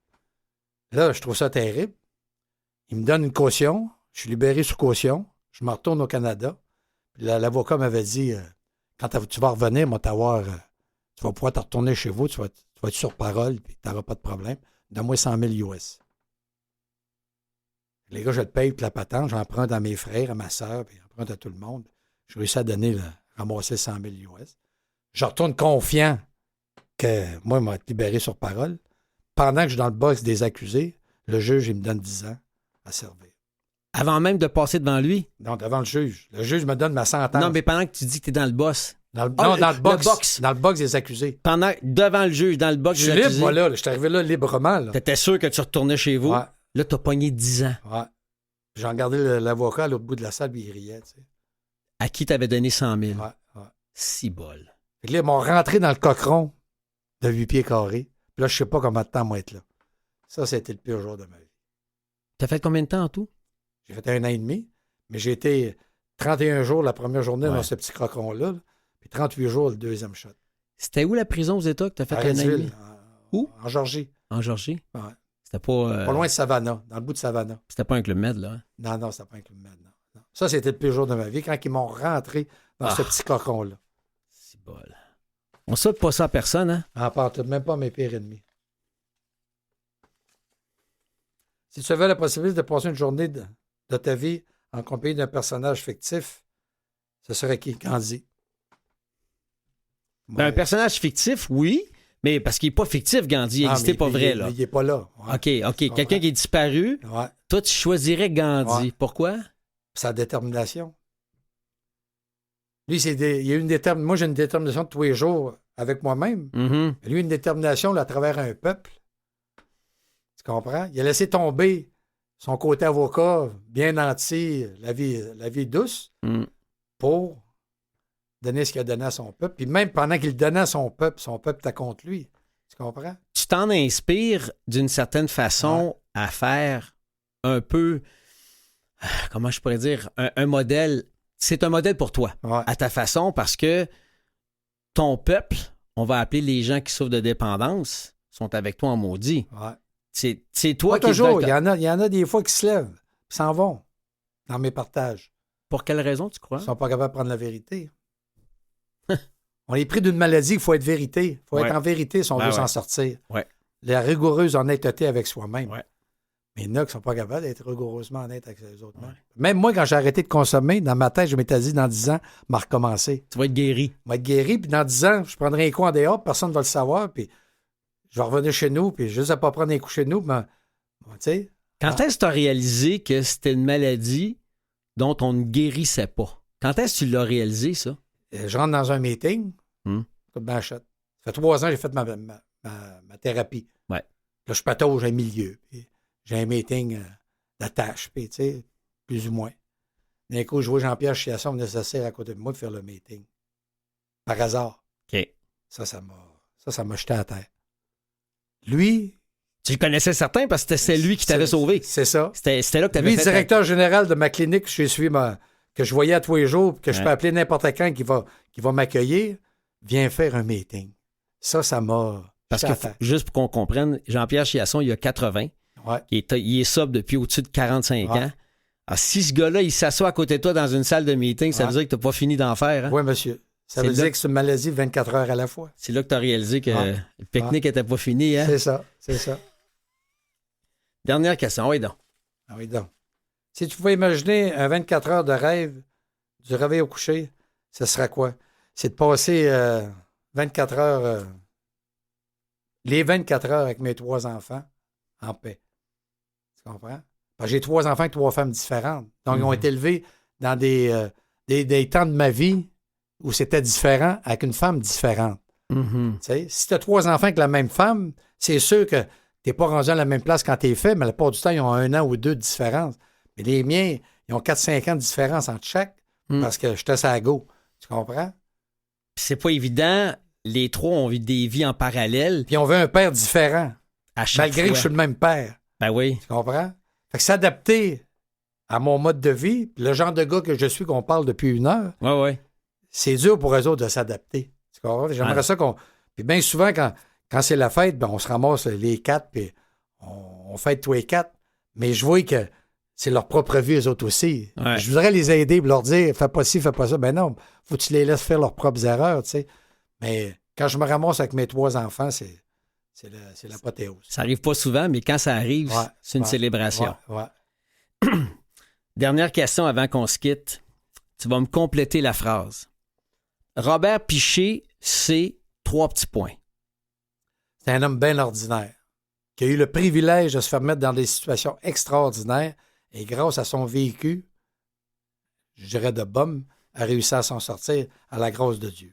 Là, je trouve ça terrible. Ils me donnent une caution, je suis libéré sous caution, je me retourne au Canada. Puis l'avocat m'avait dit, quand tu vas revenir, moi, tu vas pouvoir te retourner chez vous, tu vas être sur parole, puis tu n'auras pas de problème. Donne-moi 100 000 US. Les gars, je te paye, puis la patente, j'emprunte à mes frères, à ma soeur, puis j'emprunte à tout le monde. Je réussis à ramasser 100 000 US. Je retourne confiant que moi, il m'a été libéré sur parole. Pendant que je suis dans le box des accusés, le juge, il me donne 10 ans à servir. Avant même de passer devant lui? Non, devant le juge. Le juge me donne ma sentence. Non, mais pendant que tu dis que tu es dans le boss. Dans le box. Dans le box des accusés. Devant le juge, dans le box des accusés. Je suis libre, moi, là. Je suis arrivé là librement. Tu étais sûr que tu retournais chez vous? Ouais. Là, tu as pogné 10 ans. Ouais. J'ai regardé l'avocat à l'autre bout de la salle, puis il riait, tu sais. À qui tu avais donné 100 000? Ouais, ouais. Si bol. Fait que là, ils m'ont rentré dans le cochon de 8 pieds carrés. Puis là, je sais pas combien de temps moi être là. Ça, c'était le pire jour de ma vie. T'as fait combien de temps en tout? J'ai fait 1 an et demi, mais j'ai été 31 jours la première journée dans ce petit cocon-là, puis 38 jours le deuxième shot. C'était où la prison aux États que t'as fait 1 an et demi? Où? En Georgie. En Georgie? Ouais. C'était pas... Pas loin de Savannah, dans le bout de Savannah. C'était pas un Club Med, là? Hein? Non, c'était pas un Club Med, non. Ça, c'était le pire jour de ma vie, quand ils m'ont rentré dans ce petit cocon-là. C'est bol. On souhaite pas ça à personne, hein? En part, même pas mes pires ennemis. Si tu avais la possibilité de passer une journée de ta vie en compagnie d'un personnage fictif, ce serait qui? Gandhi. Un personnage fictif, oui, mais parce qu'il n'est pas fictif, Gandhi. Il n'existait pas vrai, là. Il n'est pas là. Ouais. OK. Quelqu'un qui est disparu, ouais. Toi, tu choisirais Gandhi. Ouais. Pourquoi? Sa détermination. Lui, il y a une détermination. Moi, j'ai une détermination de tous les jours avec moi-même. Mm-hmm. Lui, une détermination là, à travers un peuple. Tu comprends? Il a laissé tomber son côté avocat, bien nanti, la vie douce, pour donner ce qu'il a donné à son peuple. Puis même pendant qu'il donnait à son peuple était contre lui. Tu comprends? Tu t'en inspires d'une certaine façon à faire un peu, comment je pourrais dire, un modèle. C'est un modèle pour toi, à ta façon, parce que ton peuple, on va appeler les gens qui souffrent de dépendance, sont avec toi en maudit. Ouais. C'est toi pas qui... toujours. Il y en a des fois qui se lèvent, qui s'en vont dans mes partages. Pour quelle raison, tu crois? Ils ne sont pas capables de prendre la vérité. On est pris d'une maladie, il faut être vérité. Il faut être en vérité si on veut s'en sortir. Ouais. La rigoureuse honnêteté avec soi-même. Ouais. Mais il y en a qui ne sont pas capables d'être rigoureusement honnêtes avec les autres. Ouais. Même moi, quand j'ai arrêté de consommer, dans ma tête, je m'étais dit, dans 10 ans, je vais recommencer. Tu vas être guéri. Je vais être guéri, puis dans 10 ans, je prendrai un coup en dehors, personne ne va le savoir, puis je vais revenir chez nous, puis juste à pas prendre un coup chez nous, ben, tu sais. Quand est-ce que tu as réalisé que c'était une maladie dont on ne guérissait pas? Quand est-ce que tu l'as réalisé, ça? Je rentre dans un meeting, ben, ça fait 3 ans que j'ai fait ma thérapie. Ouais. Là, je patauge un milieu, puis j'ai un meeting d'attache, puis tu sais, plus ou moins. D'un coup, je vois Jean-Pierre Chiasson nécessaire à côté de moi pour faire le meeting. Par hasard. OK. Ça m'a jeté à terre. Lui... Tu le connaissais certain parce que c'était lui qui t'avait sauvé. C'est ça. C'était là que tu avais fait... Lui, directeur général de ma clinique, que je voyais à tous les jours, que je peux appeler n'importe quand qui va m'accueillir, vient faire un meeting. Ça m'a... Parce que, juste pour qu'on comprenne, Jean-Pierre Chiasson, il a 80. Ouais. Il est sobre depuis au-dessus de 45 ans. Alors, si ce gars-là, il s'assoit à côté de toi dans une salle de meeting, ça veut dire que tu n'as pas fini d'en faire. Hein? Oui, monsieur. Ça veut dire que c'est une maladie de 24 heures à la fois. C'est là que tu as réalisé que le pique-nique n'était pas fini. Hein? C'est ça. Dernière question. Oui, donc. Ah oui, donc. Si tu pouvais imaginer un 24 heures de rêve du réveil au coucher, ce sera quoi? C'est de passer 24 heures, les 24 heures avec mes 3 enfants en paix. Tu comprends? Parce que j'ai 3 enfants avec 3 femmes différentes. Donc, ils ont été élevés dans des temps de ma vie où c'était différent avec une femme différente. Mhm. Tu sais, si tu as 3 enfants avec la même femme, c'est sûr que tu n'es pas rendu à la même place quand tu es fait, mais la plupart du temps, ils ont 1 an ou 2 de différence. Mais les miens, ils ont 4-5 ans de différence entre chaque parce que j'étais sur la go. Tu comprends? C'est pas évident. Les 3 ont eu des vies en parallèle. Puis on veut un père différent, À chaque malgré fois. que je suis le même père. Ben oui. Tu comprends? Fait que s'adapter à mon mode de vie, puis le genre de gars que je suis, qu'on parle depuis 1 heure, Ouais. c'est dur pour eux autres de s'adapter. Tu comprends? J'aimerais ça qu'on... Puis bien souvent, quand c'est la fête, ben, on se ramasse les 4, puis on fête tous les 4. Mais je vois que c'est leur propre vie, eux autres aussi. Ouais. Je voudrais les aider et leur dire, fais pas ci, fais pas ça. Ben non, faut que tu les laisses faire leurs propres erreurs, tu sais. Mais quand je me ramasse avec mes 3 enfants, c'est l'apothéose. Ça arrive pas souvent, mais quand ça arrive, c'est une célébration. Ouais. Dernière question avant qu'on se quitte. Tu vas me compléter la phrase. Robert Piché, c'est 3 petits points. C'est un homme bien ordinaire qui a eu le privilège de se faire mettre dans des situations extraordinaires et grâce à son véhicule, je dirais de bum, a réussi à s'en sortir à la grâce de Dieu.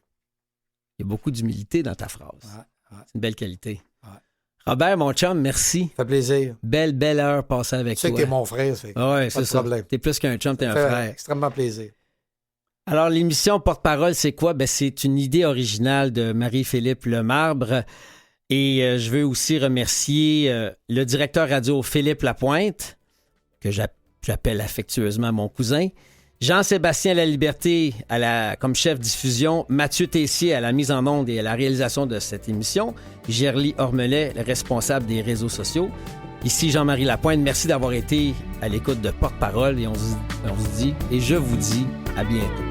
Il y a beaucoup d'humilité dans ta phrase. Ouais. C'est une belle qualité. Ouais. Robert, mon chum, merci. Ça fait plaisir. Belle heure passée avec Tu sais toi. que t'es mon frère, ça fait Ouais, pas c'est de ça. problème. T'es plus qu'un chum, t'es un Ça fait frère. extrêmement plaisir. Alors, l'émission Porte-Parole, c'est quoi? Ben, c'est une idée originale de Marie-Philippe Lemarbre. Et je veux aussi remercier le directeur radio Philippe Lapointe, que j'appelle affectueusement mon cousin, Jean-Sébastien Laliberté comme chef diffusion, Mathieu Tessier à la mise en onde et à la réalisation de cette émission, Gerly Ormelet, le responsable des réseaux sociaux. Ici Jean-Marie Lapointe, merci d'avoir été à l'écoute de Porte-Parole et on se dit, et je vous dis à bientôt.